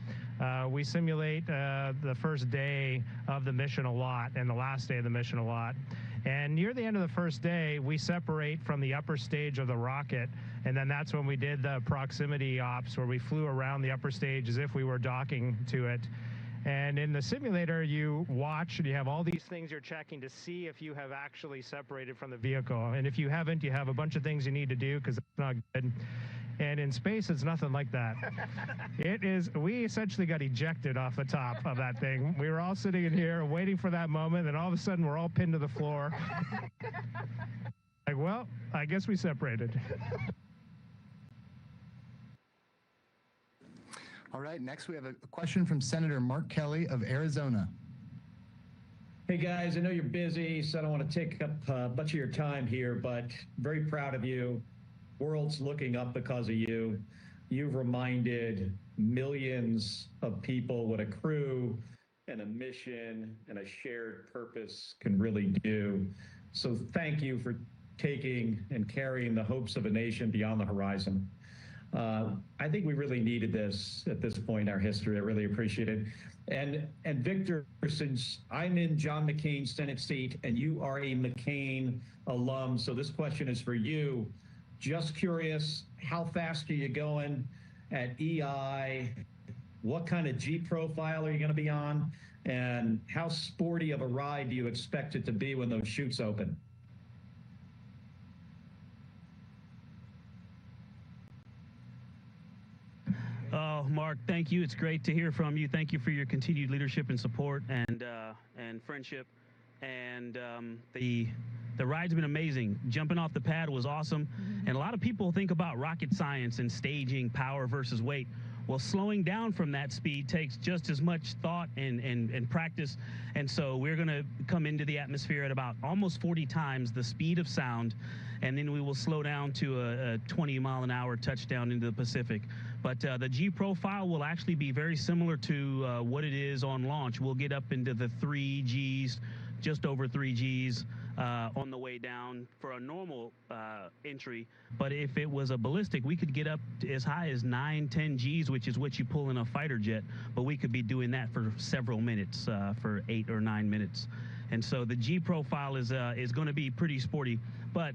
We simulate the first day of the mission a lot and the last day of the mission a lot. And near the end of the first day, we separate from the upper stage of the rocket, and then that's when we did the proximity ops where we flew around the upper stage as if we were docking to it. And in the simulator, you watch and you have all these things you're checking to see if you have actually separated from the vehicle. And if you haven't, you have a bunch of things you need to do because it's not good. And in space, it's nothing like that. We essentially got ejected off the top of that thing. We were all sitting in here waiting for that moment, and all of a sudden we're all pinned to the floor. Like, well, I guess we separated. All right, next we have a question from Senator Mark Kelly of Arizona. Hey guys, I know you're busy, so I don't want to take up much of your time here, but very proud of you. World's looking up because of you. You've reminded millions of people what a crew and a mission and a shared purpose can really do. So thank you for taking and carrying the hopes of a nation beyond the horizon. I think we really needed this at this point in our history. I really appreciate it. And Victor, since I'm in John McCain's Senate seat and you are a McCain alum, so this question is for you. Just curious, how fast are you going at EI? What kind of G profile are you going to be on? And how sporty of a ride do you expect it to be when those chutes open? Oh, Mark, thank you. It's great to hear from you. Thank you for your continued leadership and support and friendship. And the ride's been amazing. Jumping off the pad was awesome. And a lot of people think about rocket science and staging, power versus weight. Well, slowing down from that speed takes just as much thought and practice. And so we're going to come into the atmosphere at about almost 40 times the speed of sound. And then we will slow down to a 20-mile-an-hour touchdown into the Pacific. But the G profile will actually be very similar to what it is on launch. We'll get up into the 3 Gs, just over 3 Gs. On the way down for a normal entry. But if it was a ballistic, we could get up to as high as 9-10 Gs, which is what you pull in a fighter jet. But we could be doing that for several minutes, for 8 or 9 minutes. And so the G profile is going to be pretty sporty. But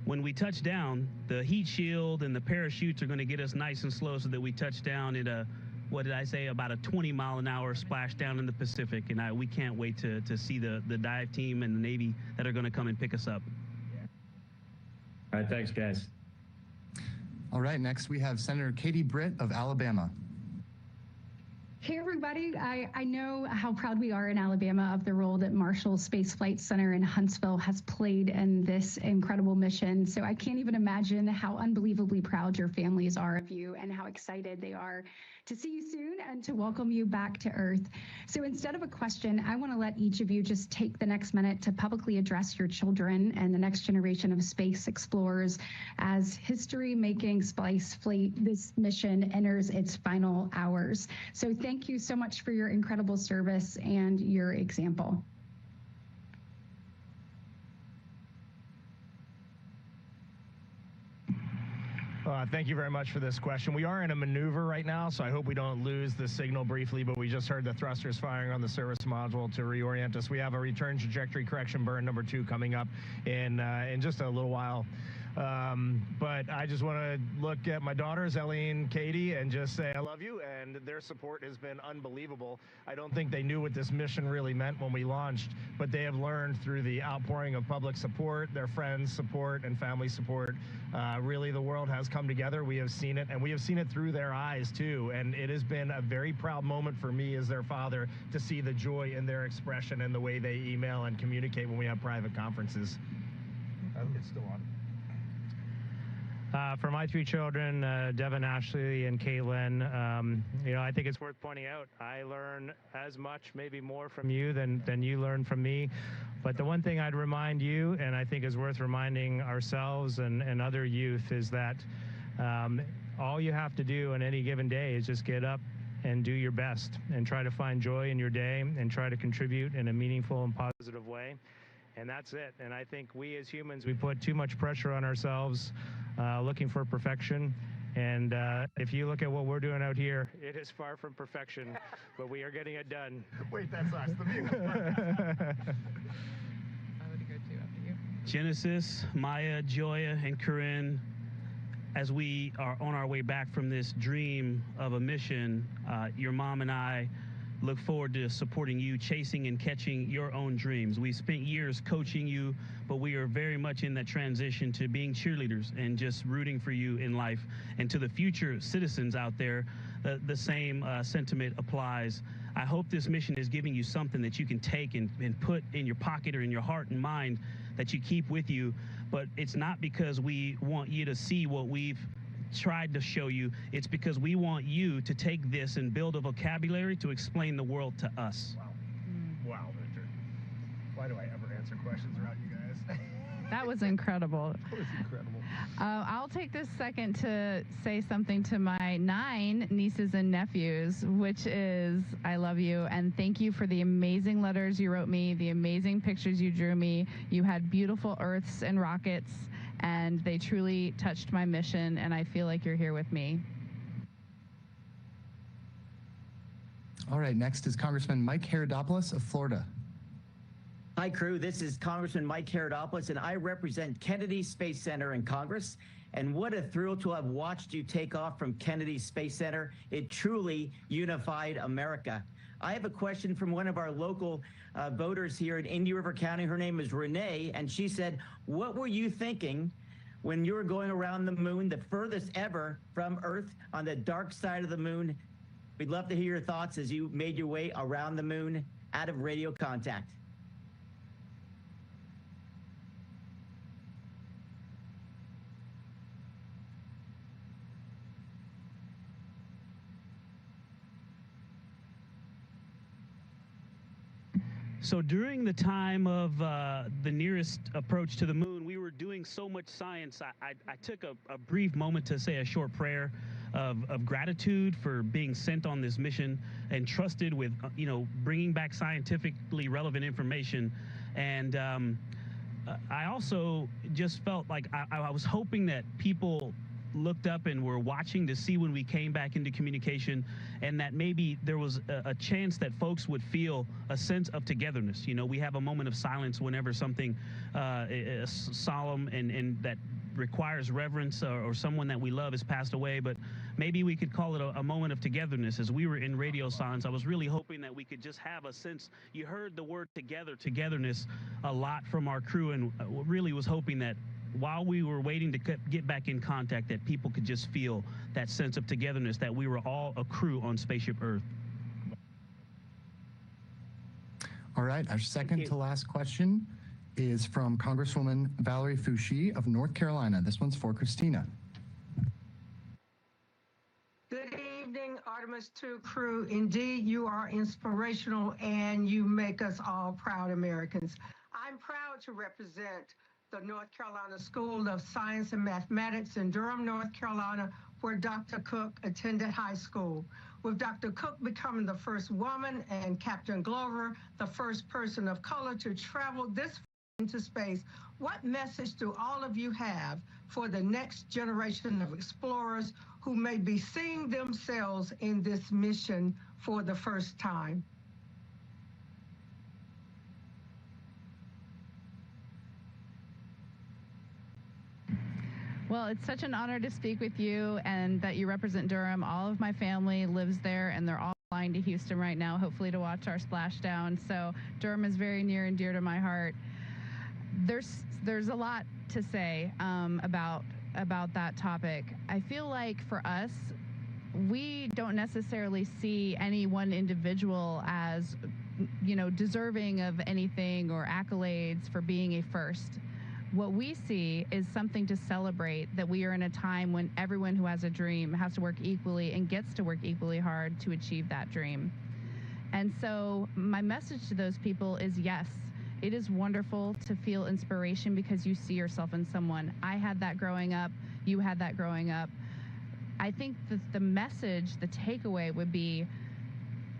when we touch down, the heat shield and the parachutes are going to get us nice and slow so that we touch down at a, what did I say, about a 20-mile-an-hour splash down in the Pacific. And we can't wait to see the dive team and the Navy that are going to come and pick us up. All right, thanks, guys. All right, next we have Senator Katie Britt of Alabama. Hey, everybody. I know how proud we are in Alabama of the role that Marshall Space Flight Center in Huntsville has played in this incredible mission. So I can't even imagine how unbelievably proud your families are of you and how excited they are to see you soon and to welcome you back to Earth. So instead of a question, I want to let each of you just take the next minute to publicly address your children and the next generation of space explorers as history-making space fleet, this mission enters its final hours. So thank you so much for your incredible service and your example. Thank you very much for this question. We are in a maneuver right now, so I hope we don't lose the signal briefly, but we just heard the thrusters firing on the service module to reorient us. We have a return trajectory correction burn number 2 coming up in just a little while. But I just want to look at my daughters, Ellie and Katie, and just say I love you, and their support has been unbelievable. I don't think they knew what this mission really meant when we launched, but they have learned through the outpouring of public support, their friends' support, and family support. Really, the world has come together. We have seen it, and we have seen it through their eyes, too. And it has been a very proud moment for me as their father to see the joy in their expression and the way they email and communicate when we have private conferences. It's still on. For my three children, Devin, Ashley, and Caitlin, I think it's worth pointing out, I learn as much, maybe more from you than you learn from me. But the one thing I'd remind you, and I think is worth reminding ourselves and other youth, is that all you have to do on any given day is just get up and do your best and try to find joy in your day and try to contribute in a meaningful and positive way. And that's it. And I think we as humans, we put too much pressure on ourselves looking for perfection. And if you look at what we're doing out here, it is far from perfection, but we are getting it done. Wait, that's us. The view. Genesis, Maya, Joya, and Corinne, as we are on our way back from this dream of a mission, your mom and I look forward to supporting you, chasing and catching your own dreams. We spent years coaching you, but we are very much in that transition to being cheerleaders and just rooting for you in life. And to the future citizens out there, the same sentiment applies. I hope this mission is giving you something that you can take and put in your pocket or in your heart and mind that you keep with you. But it's not because we want you to see what we've tried to show you. It's because we want you to take this and build a vocabulary to explain the world to us. Wow. Wow, Victor. Why do I ever answer questions around you guys? That was incredible. That was incredible. I'll take this second to say something to my 9 nieces and nephews, which is, I love you, and thank you for the amazing letters you wrote me, the amazing pictures you drew me. You had beautiful Earths and rockets, and they truly touched my mission, and I feel like you're here with me. All right, next is Congressman Mike Herodopoulos of Florida. Hi, crew. This is Congressman Mike Herodopoulos, and I represent Kennedy Space Center in Congress. And what a thrill to have watched you take off from Kennedy Space Center. It truly unified America. I have a question from one of our local voters here in Indian River County. Her name is Renee, and she said, what were you thinking when you were going around the moon, the furthest ever from Earth, on the dark side of the moon? We'd love to hear your thoughts as you made your way around the moon out of radio contact. So during the time of the nearest approach to the moon, we were doing so much science. I took a brief moment to say a short prayer of gratitude for being sent on this mission and trusted with, bringing back scientifically relevant information. And I also just felt like I was hoping that people looked up and were watching to see when we came back into communication, and that maybe there was a chance that folks would feel a sense of togetherness. We have a moment of silence whenever something solemn and that requires reverence or someone that we love has passed away, but maybe we could call it a moment of togetherness. As we were in radio silence, I was really hoping that we could just have a sense. You heard the word togetherness a lot from our crew, and really was hoping that while we were waiting to get back in contact, that people could just feel that sense of togetherness, that we were all a crew on Spaceship Earth. All right, our second to last question is from Congresswoman Valerie Foushee of North Carolina. This one's for Christina. Good evening, Artemis II crew. Indeed, you are inspirational and you make us all proud Americans. I'm proud to represent the North Carolina School of Science and Mathematics in Durham, North Carolina, where Dr. Cook attended high school. With Dr. Cook becoming the first woman and Captain Glover, the first person of color to travel this into space, what message do all of you have for the next generation of explorers who may be seeing themselves in this mission for the first time? Well, it's such an honor to speak with you and that you represent Durham. All of my family lives there, and they're all flying to Houston right now, hopefully to watch our splashdown. So Durham is very near and dear to my heart. There's a lot to say about that topic. I feel like for us, we don't necessarily see any one individual as, deserving of anything or accolades for being a first. What we see is something to celebrate, that we are in a time when everyone who has a dream has to work equally and gets to work equally hard to achieve that dream. And so my message to those people is, yes, it is wonderful to feel inspiration because you see yourself in someone. I had that growing up. You had that growing up. I think that the message, the takeaway would be,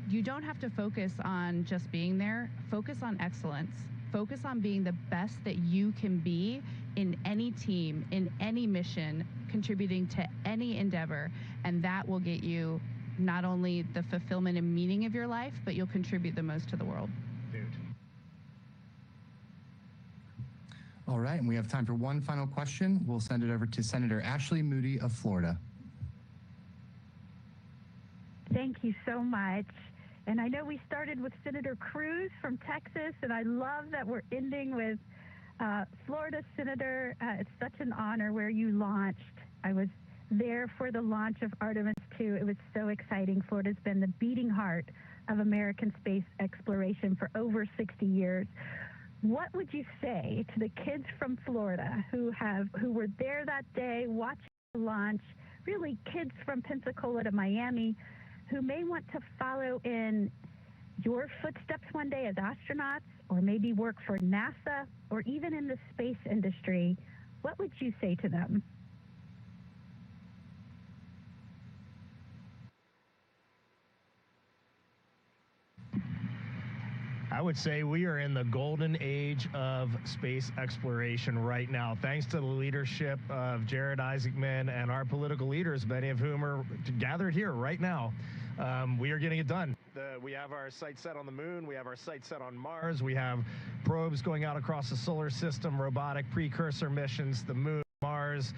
you don't have to focus on just being there. Focus on excellence. Focus on being the best that you can be in any team, in any mission, contributing to any endeavor, and that will get you not only the fulfillment and meaning of your life, but you'll contribute the most to the world. Dude. All right, and we have time for one final question. We'll send it over to Senator Ashley Moody of Florida. Thank you so much. And I know we started with Senator Cruz from Texas, and I love that we're ending with Florida Senator. It's such an honor where you launched. I was there for the launch of Artemis II. It was so exciting. Florida's been the beating heart of American space exploration for over 60 years. What would you say to the kids from Florida who were there that day watching the launch, really kids from Pensacola to Miami, who may want to follow in your footsteps one day as astronauts, or maybe work for NASA, or even in the space industry? What would you say to them? I would say we are in the golden age of space exploration right now, thanks to the leadership of Jared Isaacman and our political leaders, many of whom are gathered here right now. We are getting it done. We have our sights set on the moon. We have our sights set on Mars. We have probes going out across the solar system, robotic precursor missions, the moon, Mars,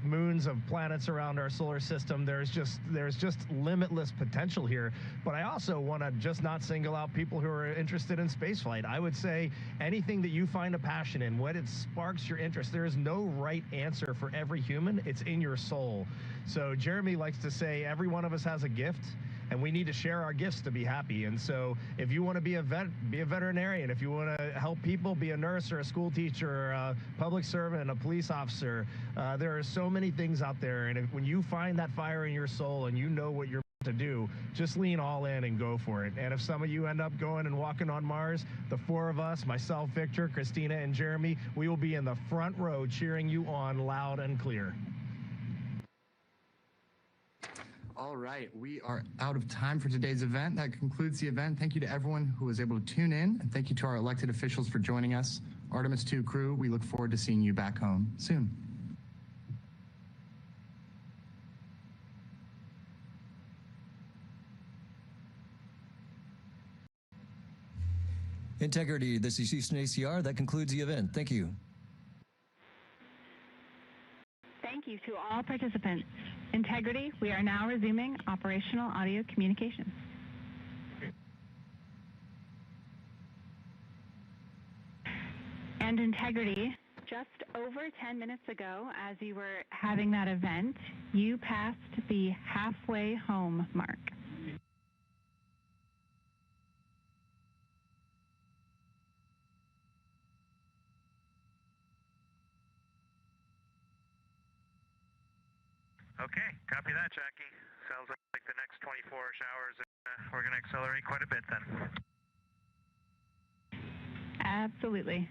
moons of planets around our solar system. There's just limitless potential here. But I also want to just not single out people who are interested in spaceflight. I would say anything that you find a passion in, when it sparks your interest, there is no right answer for every human. It's in your soul. So Jeremy likes to say every one of us has a gift, and we need to share our gifts to be happy. And so if you want to be a veterinarian. If you want to help people, be a nurse or a school teacher or a public servant, a police officer. There are so many things out there. And when you find that fire in your soul and you know what you're to do, just lean all in and go for it. And if some of you end up going and walking on Mars, the four of us, myself, Victor, Christina, and Jeremy, we will be in the front row cheering you on loud and clear. All right, we are out of time for today's event. That concludes the event. Thank you to everyone who was able to tune in, and thank you to our elected officials for joining us. Artemis II crew, we look forward to seeing you back home soon. Integrity, this is Houston ACR. That concludes the event. Thank you. Thank you to all participants. Integrity, we are now resuming operational audio communications. And Integrity, just over 10 minutes ago, as you were having that event, you passed the halfway home mark. Okay, copy that, Jackie. Sounds like the next 24 hours, we're going to accelerate quite a bit then. Absolutely.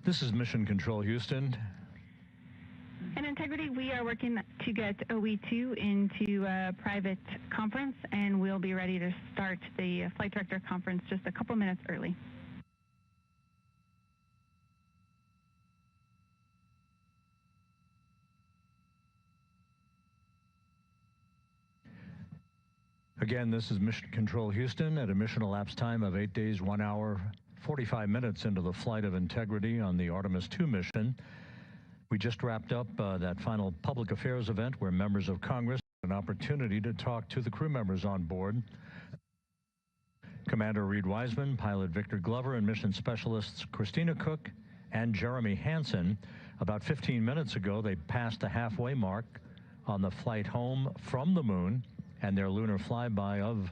This is Mission Control Houston. And Integrity, we are working to get OE2 into a private conference, and we'll be ready to start the flight director conference just a couple minutes early. Again, this is Mission Control Houston at a mission elapsed time of 8 days, 1 hour, 45 minutes into the flight of integrity on the Artemis II mission. We just wrapped up that final public affairs event where members of Congress had an opportunity to talk to the crew members on board. Commander Reed Wiseman, pilot Victor Glover, and mission specialists Christina Cook and Jeremy Hansen. About 15 minutes ago, they passed the halfway mark on the flight home from the moon and their lunar flyby of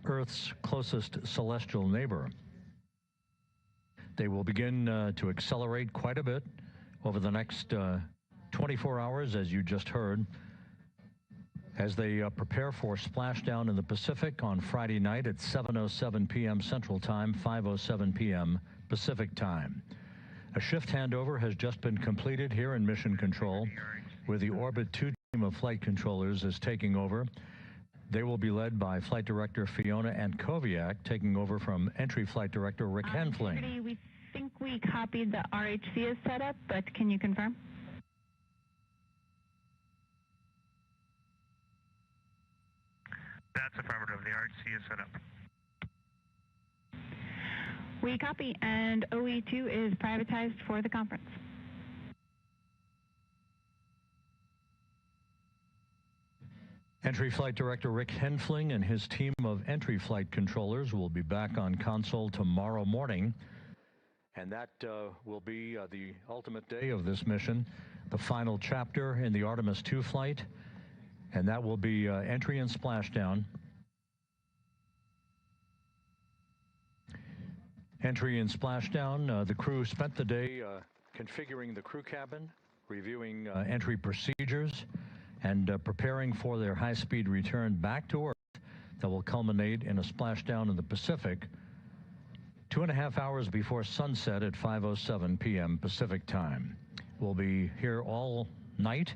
Earth's closest celestial neighbor. They will begin to accelerate quite a bit over the next 24 hours, as you just heard, as they prepare for splashdown in the Pacific on Friday night at 7:07 p.m. Central Time, 5:07 p.m. Pacific Time. A shift handover has just been completed here in Mission Control, where the Orbit 2 team of flight controllers is taking over. They will be led by Flight Director Fiona Ankoviak, taking over from Entry Flight Director Rick Henfling. We think we copied the RHC as set up, but can you confirm? That's affirmative. The RHC is set up. We copy, and OE2 is privatized for the conference. Entry Flight Director Rick Henfling and his team of entry flight controllers will be back on console tomorrow morning. And that will be the ultimate day of this mission, the final chapter in the Artemis II flight. And that will be entry and splashdown. Entry and splashdown. The crew spent the day configuring the crew cabin, reviewing entry procedures, and preparing for their high-speed return back to Earth that will culminate in a splashdown in the Pacific 2.5 hours before sunset at 5:07 p.m. Pacific Time. We'll be here all night,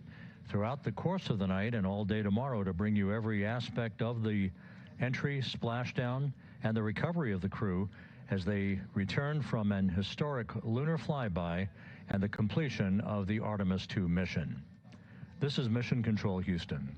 throughout the course of the night, and all day tomorrow to bring you every aspect of the entry, splashdown, and the recovery of the crew as they return from an historic lunar flyby and the completion of the Artemis II mission. This is Mission Control Houston.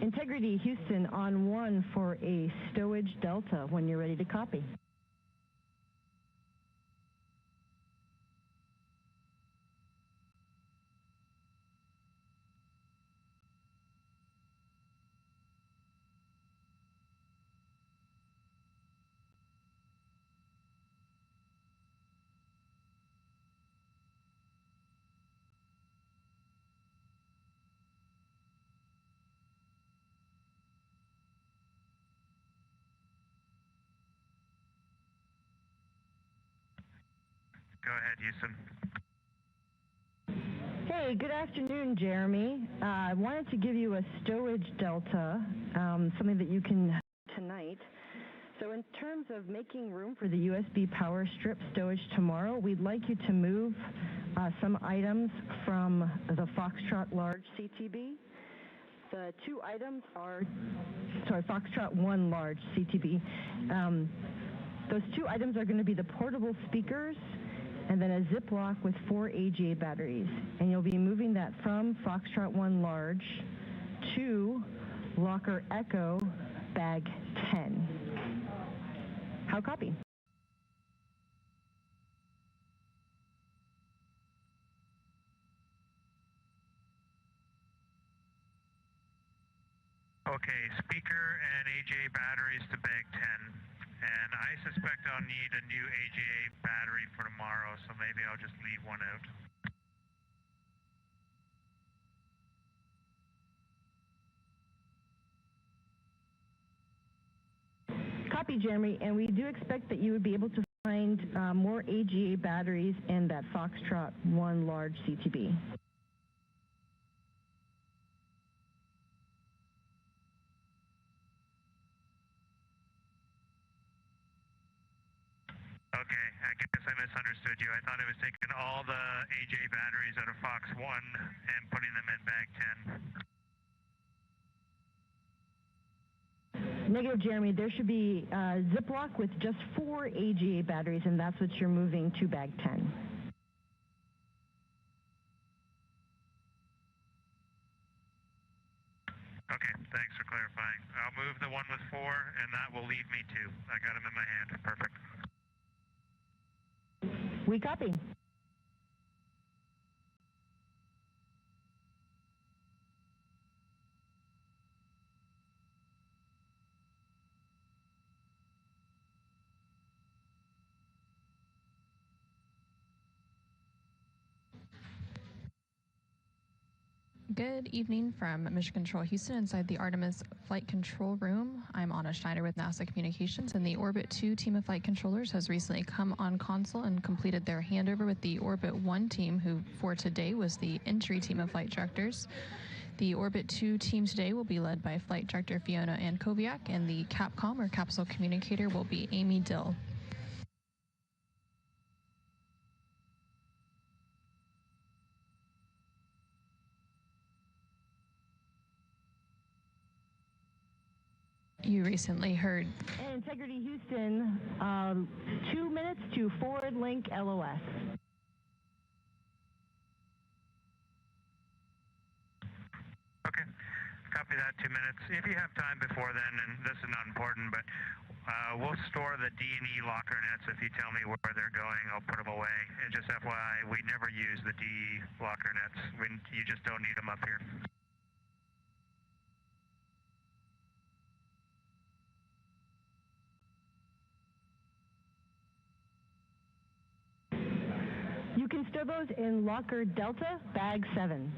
Integrity Houston on 1 for a stowage delta when you're ready to copy. Go ahead, Houston. Hey, good afternoon, Jeremy. I wanted to give you a stowage delta, something that you can tonight. So in terms of making room for the USB power strip stowage tomorrow, we'd like you to move some items from the Foxtrot large CTB. The two items are, Foxtrot 1 large CTB. Those two items are going to be the portable speakers and then a Ziploc with 4 AGA batteries. And you'll be moving that from Foxtrot 1 large to Locker Echo bag 10. How copy? Okay, speaker and AGA batteries to bag 10. And I suspect I'll need a new AGA battery for tomorrow, so maybe I'll just leave one out. Copy, Jeremy, and we do expect that you would be able to find more AGA batteries in that Foxtrot 1 large CTB. Okay, I guess I misunderstood you. I thought it was taking all the AGA batteries out of Fox 1 and putting them in bag 10. Negative, Jeremy. There should be a Ziploc with just 4 AGA batteries, and that's what you're moving to bag 10. Okay, thanks for clarifying. I'll move the one with 4, and that will leave me 2. I got them in my hand. Perfect. We copy. Good evening from Mission Control Houston inside the Artemis Flight Control Room. I'm Anna Schneider with NASA Communications, and the Orbit 2 team of flight controllers has recently come on console and completed their handover with the Orbit 1 team, who for today was the entry team of flight directors. The Orbit 2 team today will be led by Flight Director Fiona Ankoviak, and the Capcom or capsule communicator will be Amy Dill. You recently heard. And Integrity Houston, 2 minutes to forward link LOS. Okay, copy that, 2 minutes. If you have time before then, and this is not important, but we'll store the D&E locker nets. If you tell me where they're going, I'll put them away. And just FYI, we never use the DE locker nets. You just don't need them up here. You can store those in Locker Delta, bag 7.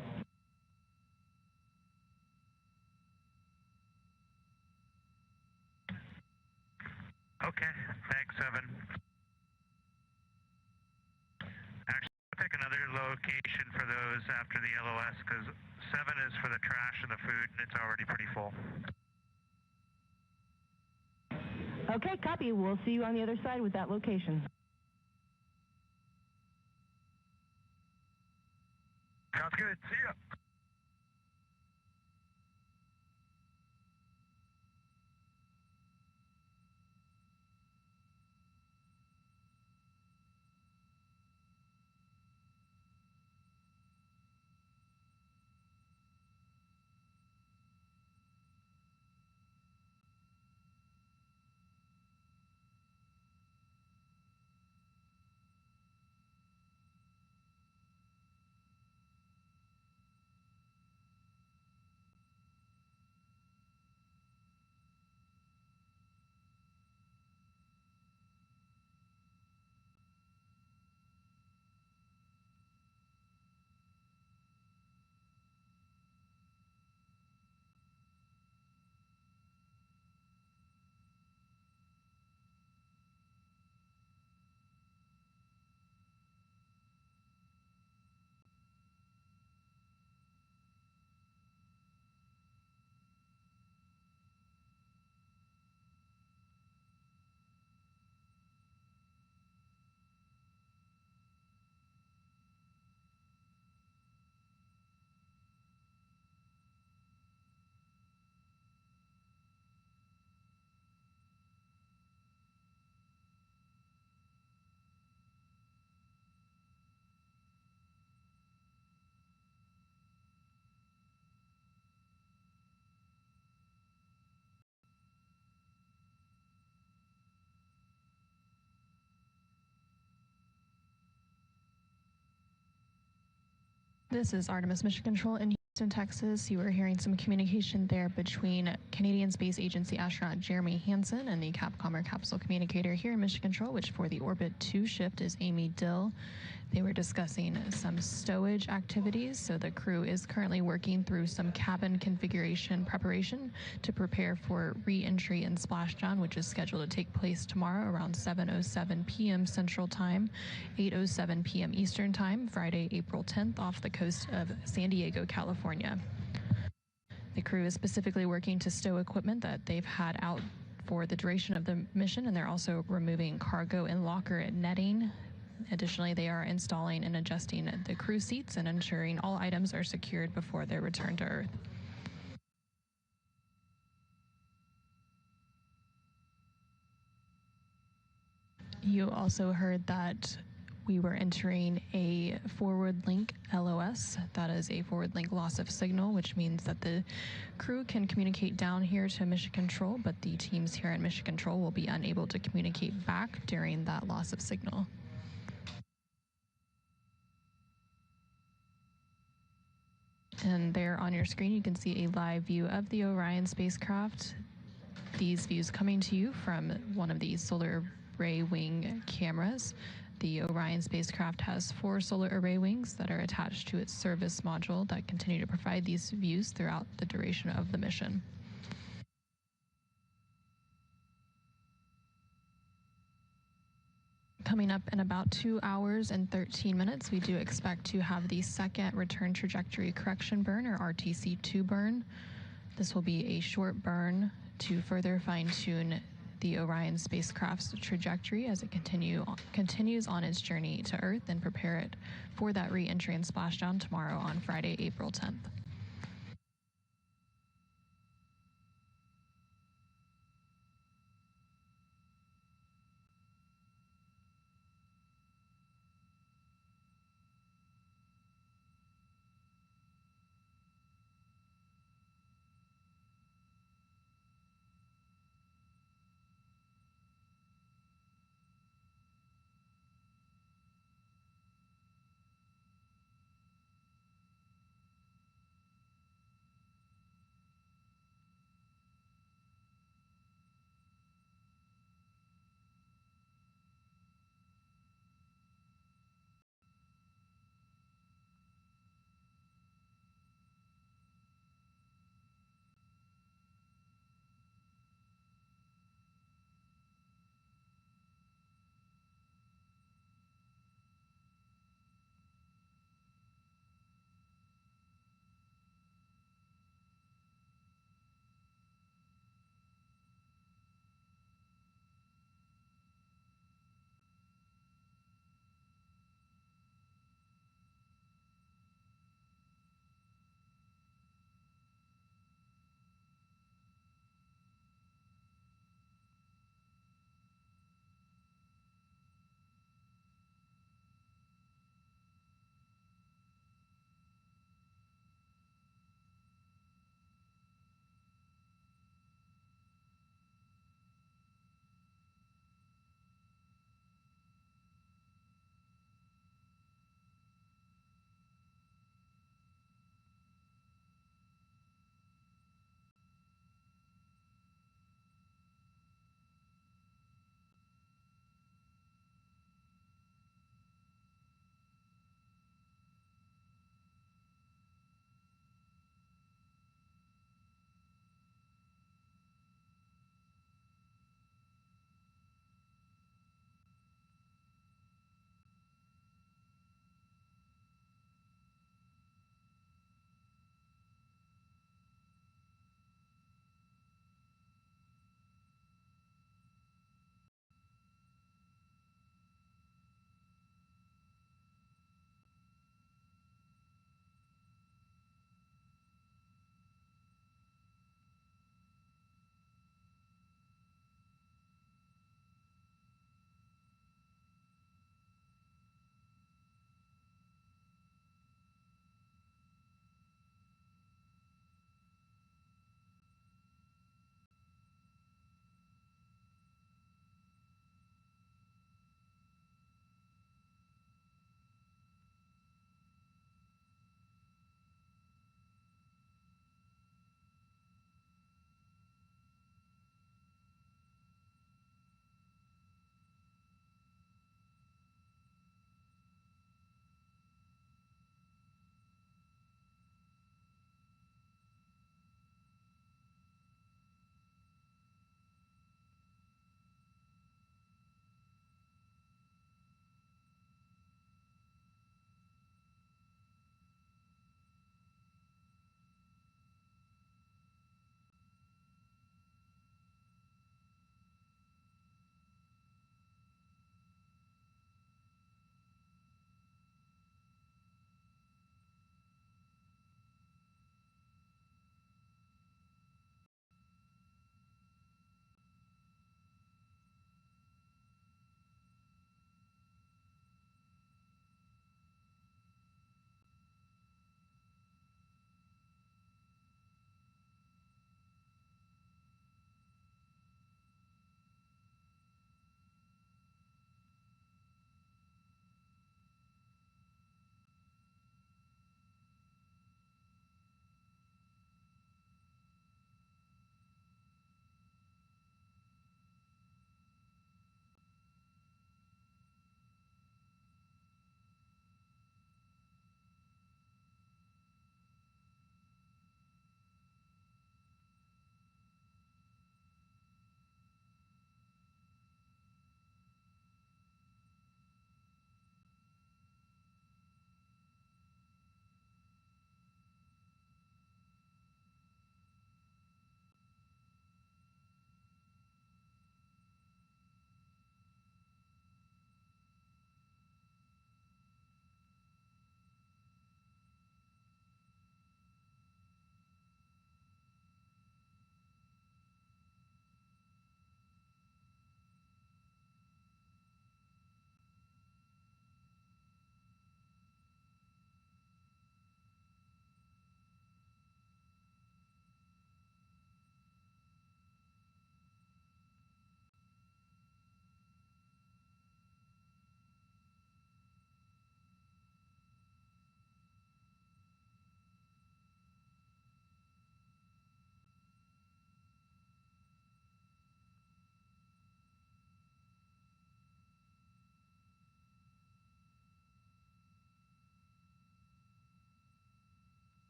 Okay, bag 7. Actually, I'll take another location for those after the LOS, because 7 is for the trash and the food, and it's already pretty full. Okay, copy. We'll see you on the other side with that location. Sounds good. See ya. This is Artemis Mission Control in Houston, Texas. You were hearing some communication there between Canadian Space Agency astronaut Jeremy Hansen and the Capcomer capsule communicator here in Mission Control, which for the Orbit 2 shift is Amy Dill. They were discussing some stowage activities, so the crew is currently working through some cabin configuration preparation to prepare for re-entry and splashdown, which is scheduled to take place tomorrow around 7:07 p.m. Central Time, 8:07 p.m. Eastern Time, Friday, April 10th, off the coast of San Diego, California. The crew is specifically working to stow equipment that they've had out for the duration of the mission, and they're also removing cargo and locker netting. Additionally, they are installing and adjusting the crew seats and ensuring all items are secured before their return to Earth. You also heard that we were entering a forward link LOS. That is a forward link loss of signal, which means that the crew can communicate down here to Mission Control, but the teams here at Mission Control will be unable to communicate back during that loss of signal. And there on your screen, you can see a live view of the Orion spacecraft. These views coming to you from one of the solar array wing cameras. The Orion spacecraft has 4 solar array wings that are attached to its service module that continue to provide these views throughout the duration of the mission. Coming up in about 2 hours and 13 minutes, we do expect to have the second return trajectory correction burn, or RTC2 burn. This will be a short burn to further fine-tune the Orion spacecraft's trajectory as it continues on its journey to Earth and prepare it for that re-entry and splashdown tomorrow on Friday, April 10th.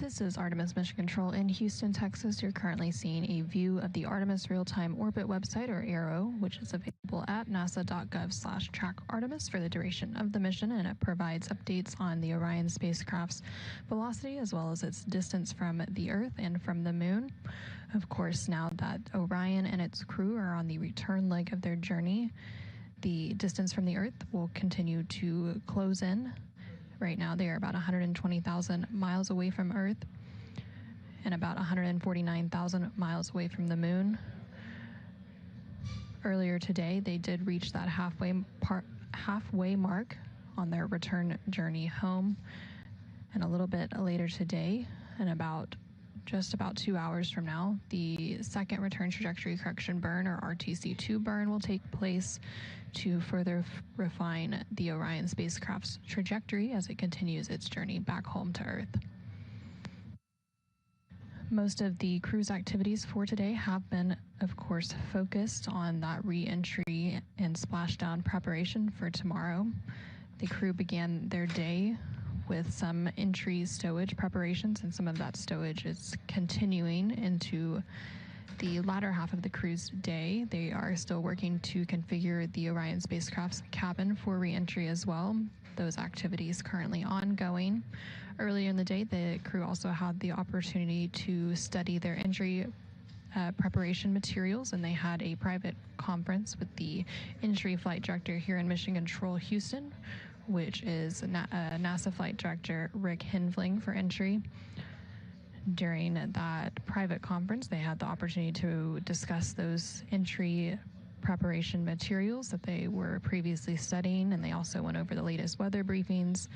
This is Artemis Mission Control in Houston, Texas. You're currently seeing a view of the Artemis Real-Time Orbit website, or ARO, which is available at nasa.gov/track-Artemis for the duration of the mission, and it provides updates on the Orion spacecraft's velocity as well as its distance from the Earth and from the Moon. Of course, now that Orion and its crew are on the return leg of their journey, the distance from the Earth will continue to close in. Right now, they are about 120,000 miles away from Earth and about 149,000 miles away from the Moon. Earlier today, they did reach that halfway mark on their return journey home. And a little bit later today, and just about 2 hours from now, the second return trajectory correction burn, or RTC-2 burn, will take place to further refine the Orion spacecraft's trajectory as it continues its journey back home to Earth. Most of the crew's activities for today have been, of course, focused on that re-entry and splashdown preparation for tomorrow. The crew began their day with some entry stowage preparations, and some of that stowage is continuing into the latter half of the crew's day. They are still working to configure the Orion spacecraft's cabin for re-entry as well. Those activities currently ongoing. Earlier in the day, the crew also had the opportunity to study their entry preparation materials, and they had a private conference with the entry flight director here in Mission Control Houston, which is NASA Flight Director Rick Hinfling for entry. During that private conference, they had the opportunity to discuss those entry preparation materials that they were previously studying, and they also went over the latest weather briefings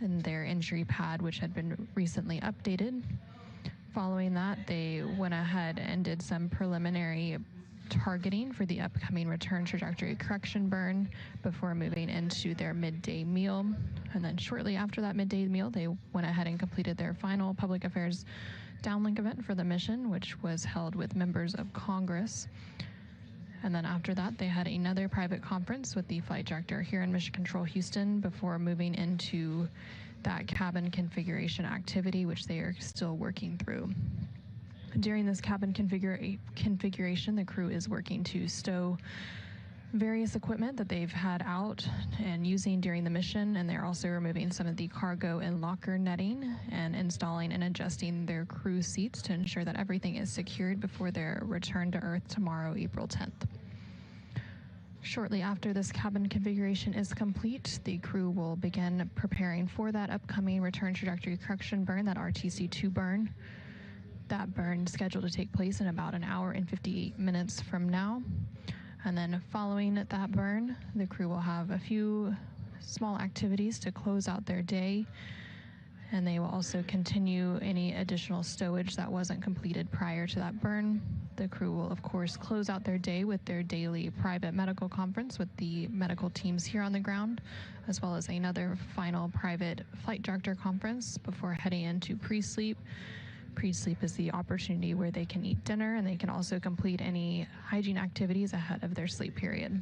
and their entry pad, which had been recently updated. Following that, they went ahead and did some preliminary targeting for the upcoming return trajectory correction burn before moving into their midday meal. And then shortly after that midday meal, they went ahead and completed their final public affairs downlink event for the mission, which was held with members of Congress. And then after that, they had another private conference with the flight director here in Mission Control Houston before moving into that cabin configuration activity, which they are still working through. During this cabin configuration, the crew is working to stow various equipment that they've had out and using during the mission, and they're also removing some of the cargo and locker netting and installing and adjusting their crew seats to ensure that everything is secured before their return to Earth tomorrow, April 10th. Shortly after this cabin configuration is complete, the crew will begin preparing for that upcoming return trajectory correction burn, that RTC-2 burn. That burn is scheduled to take place in about an hour and 58 minutes from now. And then following that burn, the crew will have a few small activities to close out their day. And they will also continue any additional stowage that wasn't completed prior to that burn. The crew will, of course, close out their day with their daily private medical conference with the medical teams here on the ground, as well as another final private flight director conference before heading into pre-sleep. Pre-sleep is the opportunity where they can eat dinner, and they can also complete any hygiene activities ahead of their sleep period.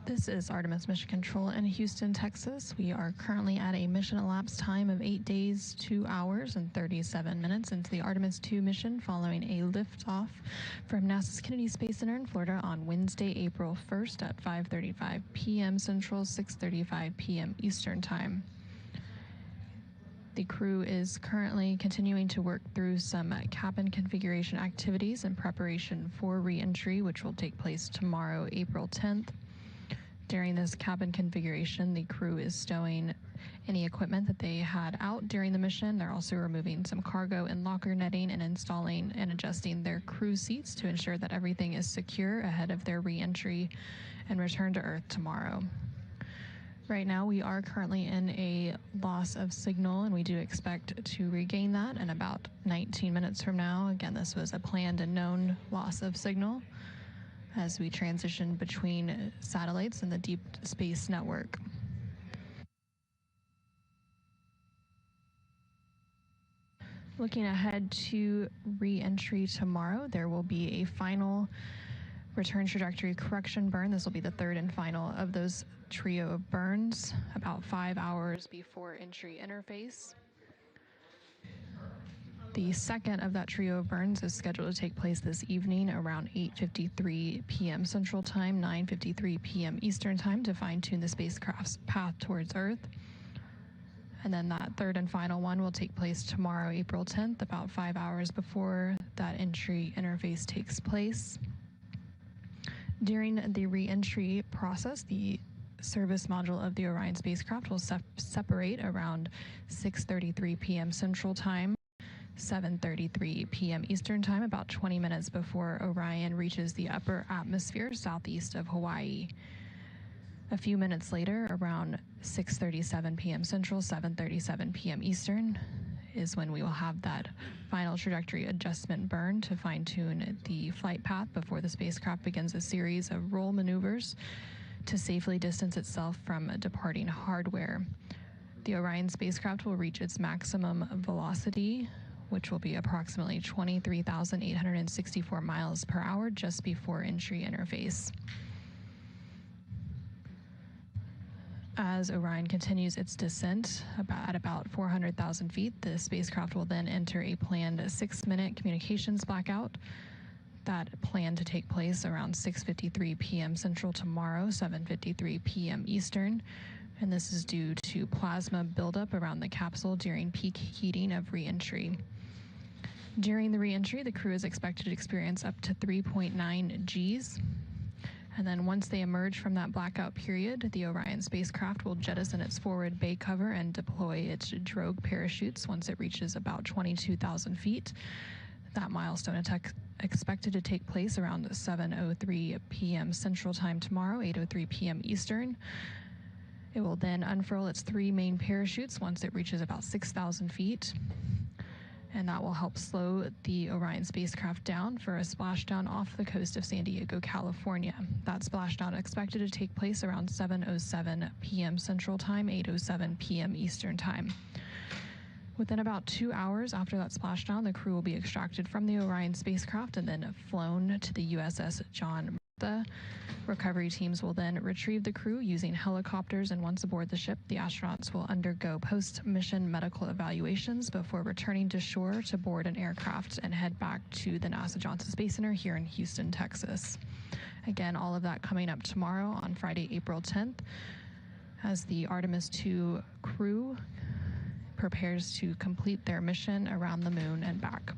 This is Artemis Mission Control in Houston, Texas. We are currently at a mission elapsed time of 8 days, 2 hours, and 37 minutes into the Artemis II mission following a liftoff from NASA's Kennedy Space Center in Florida on Wednesday, April 1st at 5:35 p.m. Central, 6:35 p.m. Eastern Time. The crew is currently continuing to work through some cabin configuration activities in preparation for re-entry, which will take place tomorrow, April 10th. During this cabin configuration, the crew is stowing any equipment that they had out during the mission. They're also removing some cargo and locker netting and installing and adjusting their crew seats to ensure that everything is secure ahead of their re-entry and return to Earth tomorrow. Right now, we are currently in a loss of signal, and we do expect to regain that in about 19 minutes from now. Again, this was a planned and known loss of signal as we transition between satellites in the deep space network. Looking ahead to re-entry tomorrow, there will be a final return trajectory correction burn. This will be the third and final of those trio of burns, about 5 hours before entry interface. The second of that trio of burns is scheduled to take place this evening around 8:53 p.m. Central Time, 9:53 p.m. Eastern Time to fine-tune the spacecraft's path towards Earth. And then that third and final one will take place tomorrow, April 10th, about 5 hours before that entry interface takes place. During the re-entry process, the service module of the Orion spacecraft will separate around 6:33 p.m. Central Time, 7:33 p.m. Eastern Time, about 20 minutes before Orion reaches the upper atmosphere southeast of Hawaii. A few minutes later, around 6:37 p.m. Central, 7:37 p.m. Eastern, is when we will have that final trajectory adjustment burn to fine-tune the flight path before the spacecraft begins a series of roll maneuvers to safely distance itself from departing hardware. The Orion spacecraft will reach its maximum velocity, which will be approximately 23,864 miles per hour just before entry interface. As Orion continues its descent at about 400,000 feet, the spacecraft will then enter a planned 6-minute communications blackout that planned to take place around 6:53 p.m. Central tomorrow, 7:53 p.m. Eastern. And this is due to plasma buildup around the capsule during peak heating of re-entry. During the re-entry, the crew is expected to experience up to 3.9 Gs. And then once they emerge from that blackout period, the Orion spacecraft will jettison its forward bay cover and deploy its drogue parachutes once it reaches about 22,000 feet. That milestone is expected to take place around 7:03 p.m. Central Time tomorrow, 8:03 p.m. Eastern. It will then unfurl its 3 main parachutes once it reaches about 6,000 feet. And that will help slow the Orion spacecraft down for a splashdown off the coast of San Diego, California. That splashdown is expected to take place around 7:07 p.m. Central Time, 8:07 p.m. Eastern Time. Within about 2 hours after that splashdown, the crew will be extracted from the Orion spacecraft and then flown to the USS John Martha. Recovery teams will then retrieve the crew using helicopters, and once aboard the ship, the astronauts will undergo post-mission medical evaluations before returning to shore to board an aircraft and head back to the NASA Johnson Space Center here in Houston, Texas. Again, all of that coming up tomorrow on Friday, April 10th, as the Artemis II crew prepares to complete their mission around the moon and back.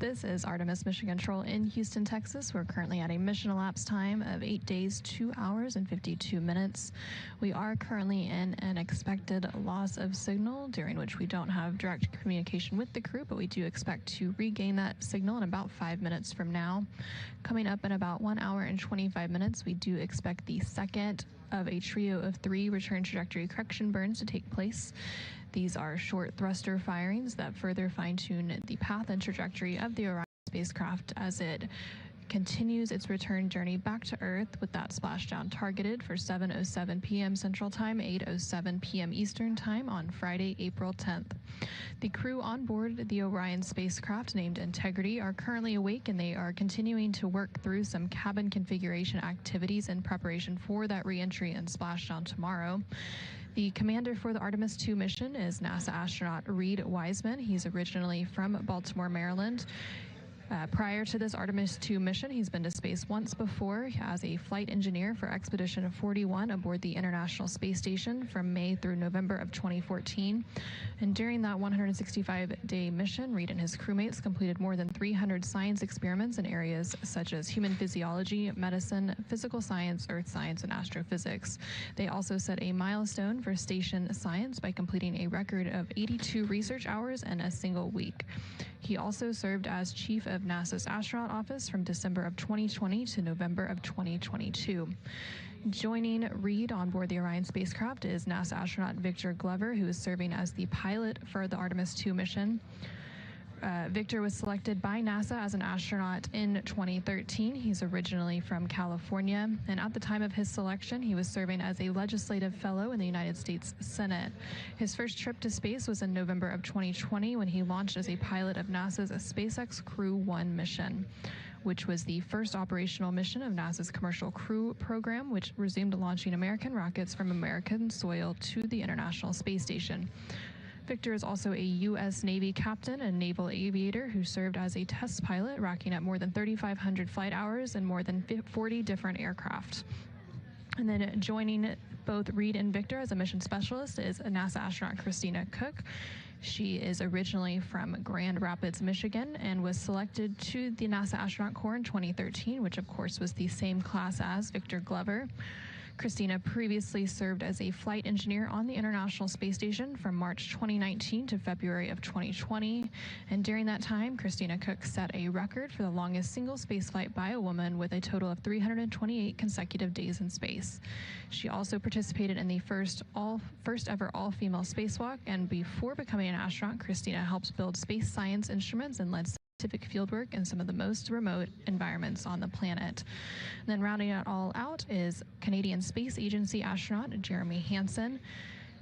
This is Artemis Mission Control in Houston, Texas. We're currently at a mission elapsed time of 8 days, 2 hours, and 52 minutes. We are currently in an expected loss of signal, during which we don't have direct communication with the crew, but we do expect to regain that signal in about 5 minutes from now. Coming up in about 1 hour and 25 minutes, we do expect the second of a trio of 3 return trajectory correction burns to take place. These are short thruster firings that further fine-tune the path and trajectory of the Orion spacecraft as it continues its return journey back to Earth, with that splashdown targeted for 7:07 p.m. Central Time, 8:07 p.m. Eastern Time on Friday, April 10th. The crew on board the Orion spacecraft, named Integrity, are currently awake, and they are continuing to work through some cabin configuration activities in preparation for that reentry and splashdown tomorrow. The commander for the Artemis II mission is NASA astronaut Reed Wiseman. He's originally from Baltimore, Maryland. Prior to this Artemis II mission, he's been to space once before as a flight engineer for Expedition 41 aboard the International Space Station from May through November of 2014. And during that 165-day mission, Reed and his crewmates completed more than 300 science experiments in areas such as human physiology, medicine, physical science, earth science, and astrophysics. They also set a milestone for station science by completing a record of 82 research hours in a single week. He also served as chief of NASA's astronaut office from December of 2020 to November of 2022. Joining Reed on board the Orion spacecraft is NASA astronaut Victor Glover, who is serving as the pilot for the Artemis II mission. Victor was selected by NASA as an astronaut in 2013. He's originally from California, and at the time of his selection, he was serving as a legislative fellow in the United States Senate. His first trip to space was in November of 2020 when he launched as a pilot of NASA's SpaceX Crew 1 mission, which was the first operational mission of NASA's Commercial Crew program, which resumed launching American rockets from American soil to the International Space Station. Victor is also a U.S. Navy captain and naval aviator who served as a test pilot, racking up more than 3,500 flight hours and more than 40 different aircraft. And then joining both Reed and Victor as a mission specialist is NASA astronaut Christina Cook. She is originally from Grand Rapids, Michigan, and was selected to the NASA Astronaut Corps in 2013, which of course was the same class as Victor Glover. Christina previously served as a flight engineer on the International Space Station from March 2019 to February of 2020. And during that time, Christina Cook set a record for the longest single spaceflight by a woman with a total of 328 consecutive days in space. She also participated in the first ever all-female spacewalk, and before becoming an astronaut, Christina helped build space science instruments and led scientific fieldwork in some of the most remote environments on the planet. And then rounding it all out is Canadian Space Agency astronaut Jeremy Hansen.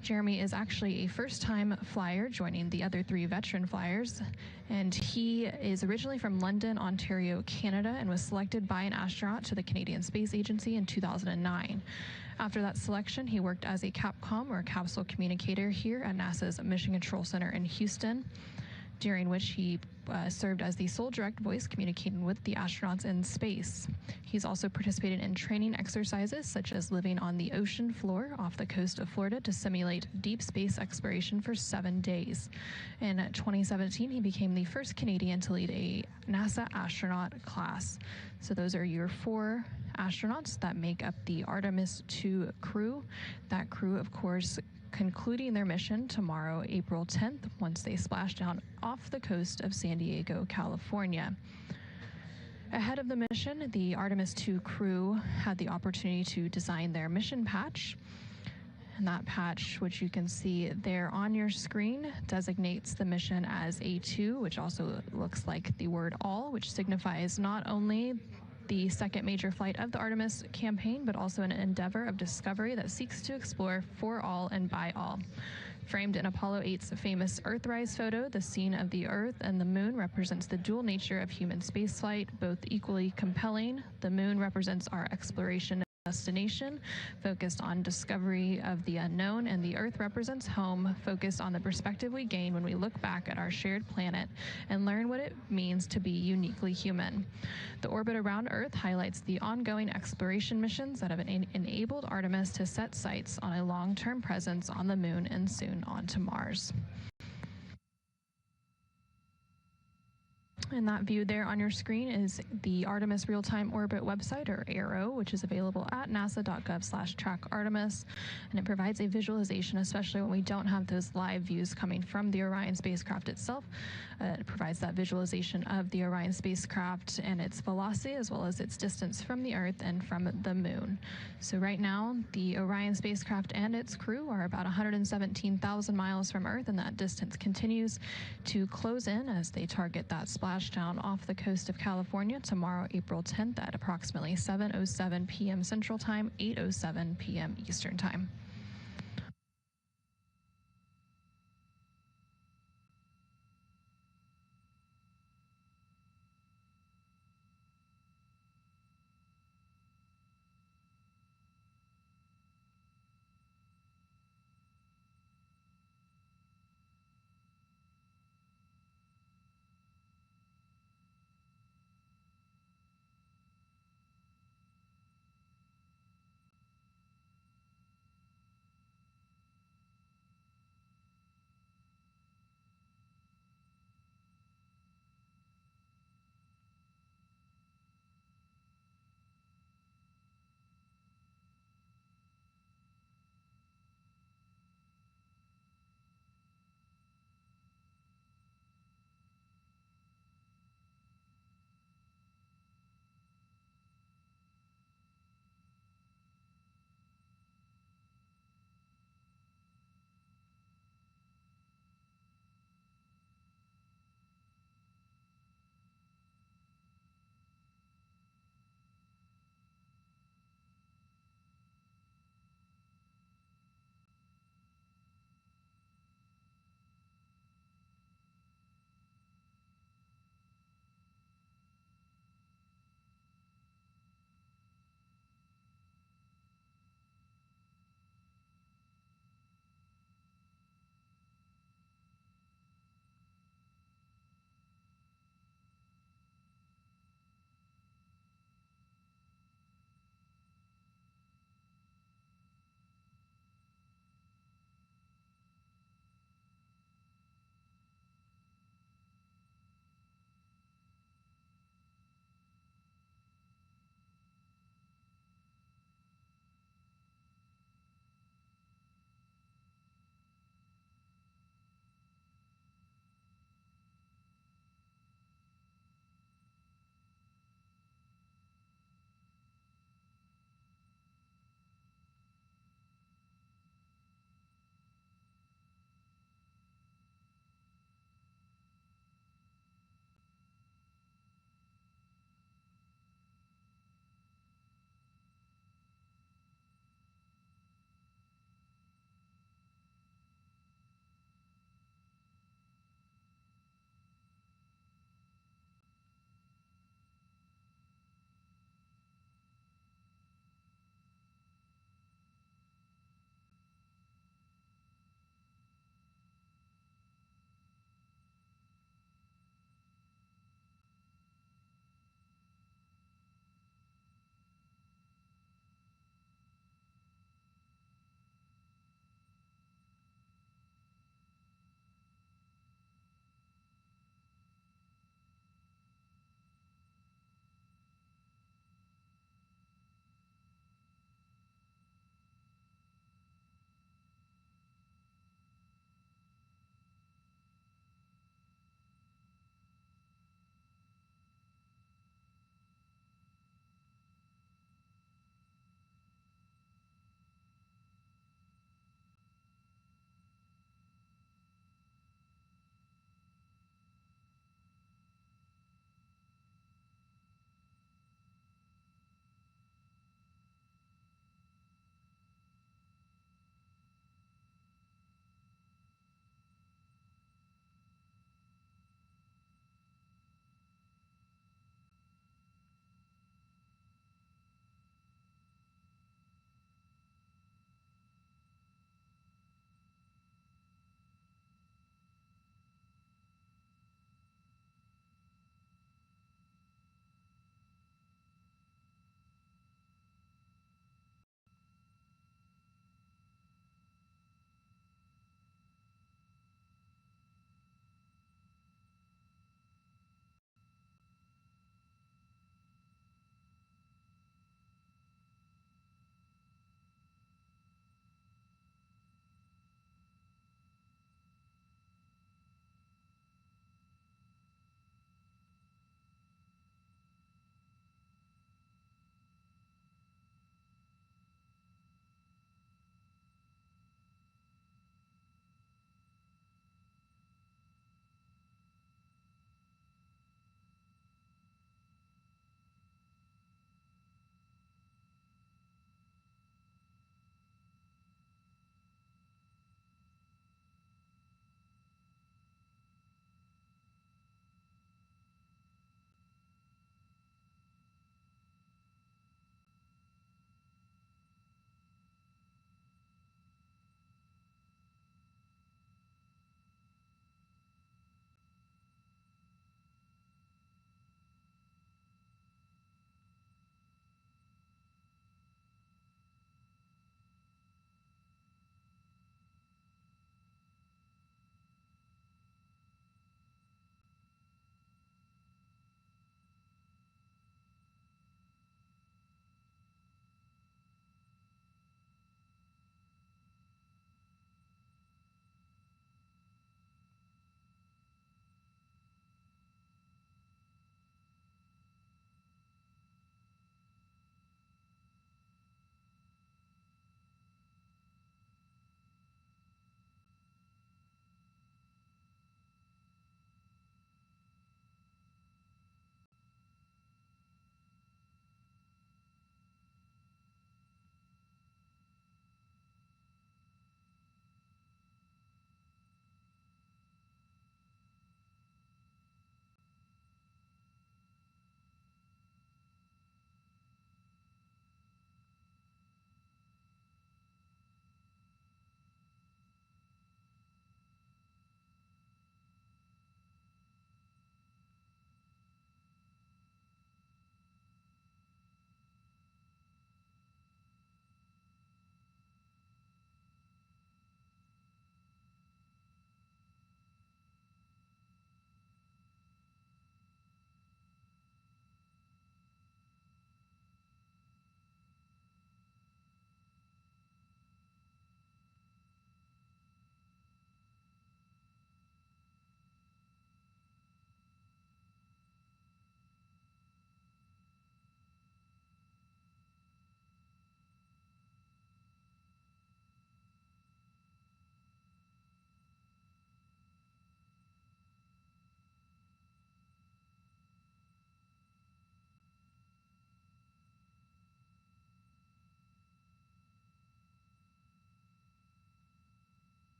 Jeremy is actually a first-time flyer, joining the other 3 veteran flyers, and he is originally from London, Ontario, Canada, and was selected by an astronaut to the Canadian Space Agency in 2009. After that selection, he worked as a CAPCOM, or capsule communicator, here at NASA's Mission Control Center in Houston, during which he served as the sole direct voice communicating with the astronauts in space. He's also participated in training exercises such as living on the ocean floor off the coast of Florida to simulate deep space exploration for 7 days. In 2017, he became the first Canadian to lead a NASA astronaut class. So those are your 4 astronauts that make up the Artemis II crew. That crew, of course, concluding their mission tomorrow, April 10th, once they splash down off the coast of San Diego, California. Ahead of the mission, the Artemis II crew had the opportunity to design their mission patch. And that patch, which you can see there on your screen, designates the mission as A2, which also looks like the word all, which signifies not only the second major flight of the Artemis campaign, but also an endeavor of discovery that seeks to explore for all and by all. Framed in Apollo 8's famous Earthrise photo, the scene of the Earth and the Moon represents the dual nature of human spaceflight, both equally compelling. The Moon represents our exploration destination, focused on discovery of the unknown, and the Earth represents home, focused on the perspective we gain when we look back at our shared planet and learn what it means to be uniquely human. The orbit around Earth highlights the ongoing exploration missions that have enabled Artemis to set sights on a long-term presence on the Moon and soon onto Mars. And that view there on your screen is the Artemis Real-Time Orbit website, or ARO, which is available at nasa.gov/track-Artemis. And it provides a visualization, especially when we don't have those live views coming from the Orion spacecraft itself. It provides that visualization of the Orion spacecraft and its velocity, as well as its distance from the Earth and from the Moon. So right now, the Orion spacecraft and its crew are about 117,000 miles from Earth, and that distance continues to close in as they target that splashdown off the coast of California tomorrow, April 10th at approximately 7:07 p.m. Central Time, 8:07 p.m. Eastern Time.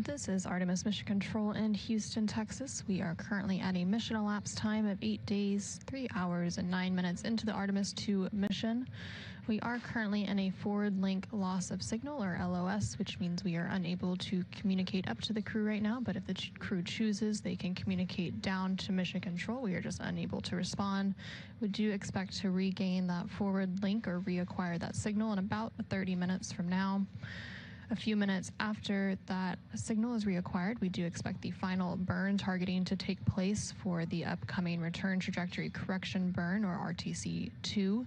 This is Artemis Mission Control in Houston, Texas. We are currently at a mission elapsed time of 8 days, 3 hours, and 9 minutes into the Artemis II mission. We are currently in a forward link loss of signal, or LOS, which means we are unable to communicate up to the crew right now, but if the crew chooses, they can communicate down to mission control. We are just unable to respond. We do expect to regain that forward link or reacquire that signal in about 30 minutes from now. A few minutes after that signal is reacquired, we do expect the final burn targeting to take place for the upcoming return trajectory correction burn, or RTC-2.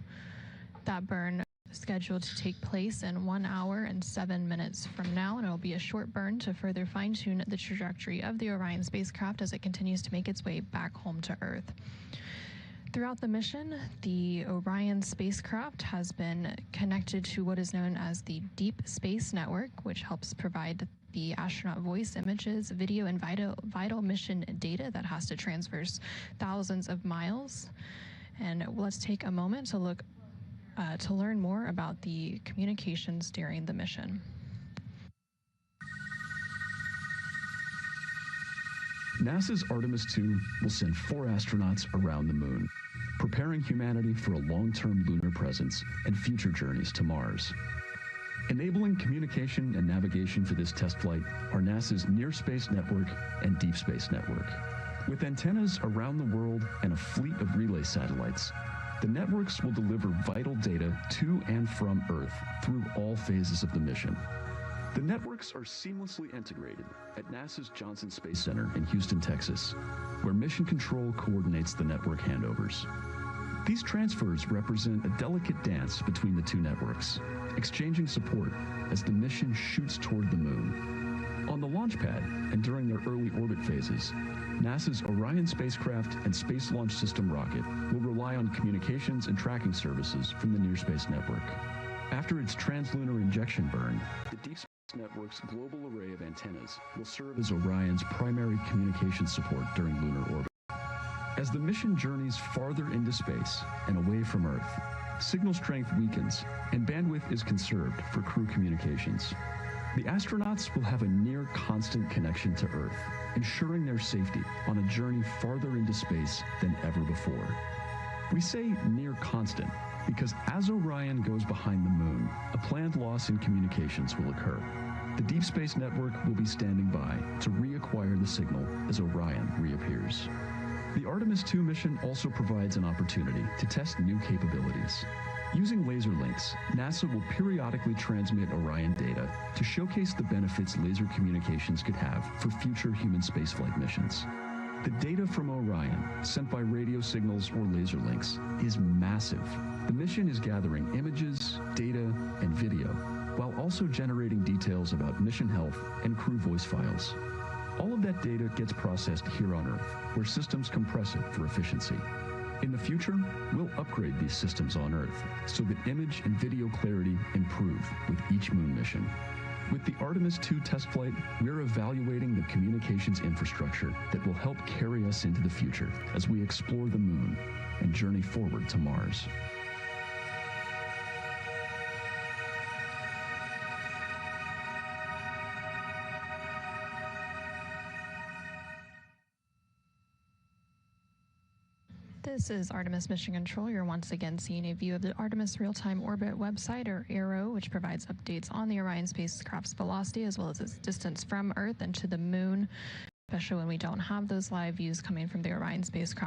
That burn is scheduled to take place in 1 hour and 7 minutes from now, and it will be a short burn to further fine-tune the trajectory of the Orion spacecraft as it continues to make its way back home to Earth. Throughout the mission, the Orion spacecraft has been connected to what is known as the Deep Space Network, which helps provide the astronaut voice, images, video, and vital mission data that has to traverse thousands of miles. And let's take a moment to learn more about the communications during the mission. NASA's Artemis II will send 4 astronauts around the moon, preparing humanity for a long-term lunar presence and future journeys to Mars. Enabling communication and navigation for this test flight are NASA's Near Space Network and Deep Space Network. With antennas around the world and a fleet of relay satellites, the networks will deliver vital data to and from Earth through all phases of the mission. The networks are seamlessly integrated at NASA's Johnson Space Center in Houston, Texas, where Mission Control coordinates the network handovers. These transfers represent a delicate dance between the two networks, exchanging support as the mission shoots toward the moon. On the launch pad and during their early orbit phases, NASA's Orion spacecraft and Space Launch System rocket will rely on communications and tracking services from the Near Space Network. After its translunar injection burn, the Deep Space Network's global array of antennas will serve as Orion's primary communication support during lunar orbit. As the mission journeys farther into space and away from Earth, signal strength weakens and bandwidth is conserved for crew communications. The astronauts will have a near constant connection to Earth, ensuring their safety on a journey farther into space than ever before. We say near constant because as Orion goes behind the moon, a planned loss in communications will occur. The Deep Space Network will be standing by to reacquire the signal as Orion reappears. The Artemis II mission also provides an opportunity to test new capabilities. Using laser links, NASA will periodically transmit Orion data to showcase the benefits laser communications could have for future human spaceflight missions. The data from Orion, sent by radio signals or laser links, is massive. The mission is gathering images, data, and video, while also generating details about mission health and crew voice files. All of that data gets processed here on Earth, where systems compress it for efficiency. In the future, we'll upgrade these systems on Earth so that image and video clarity improve with each moon mission. With the Artemis II test flight, we're evaluating the communications infrastructure that will help carry us into the future as we explore the moon and journey forward to Mars. This is Artemis Mission Control. You're once again seeing a view of the Artemis Real-Time Orbit website, or EE.UU, which provides updates on the Orion spacecraft's velocity as well as its distance from Earth and to the moon, especially when we don't have those live views coming from the Orion spacecraft.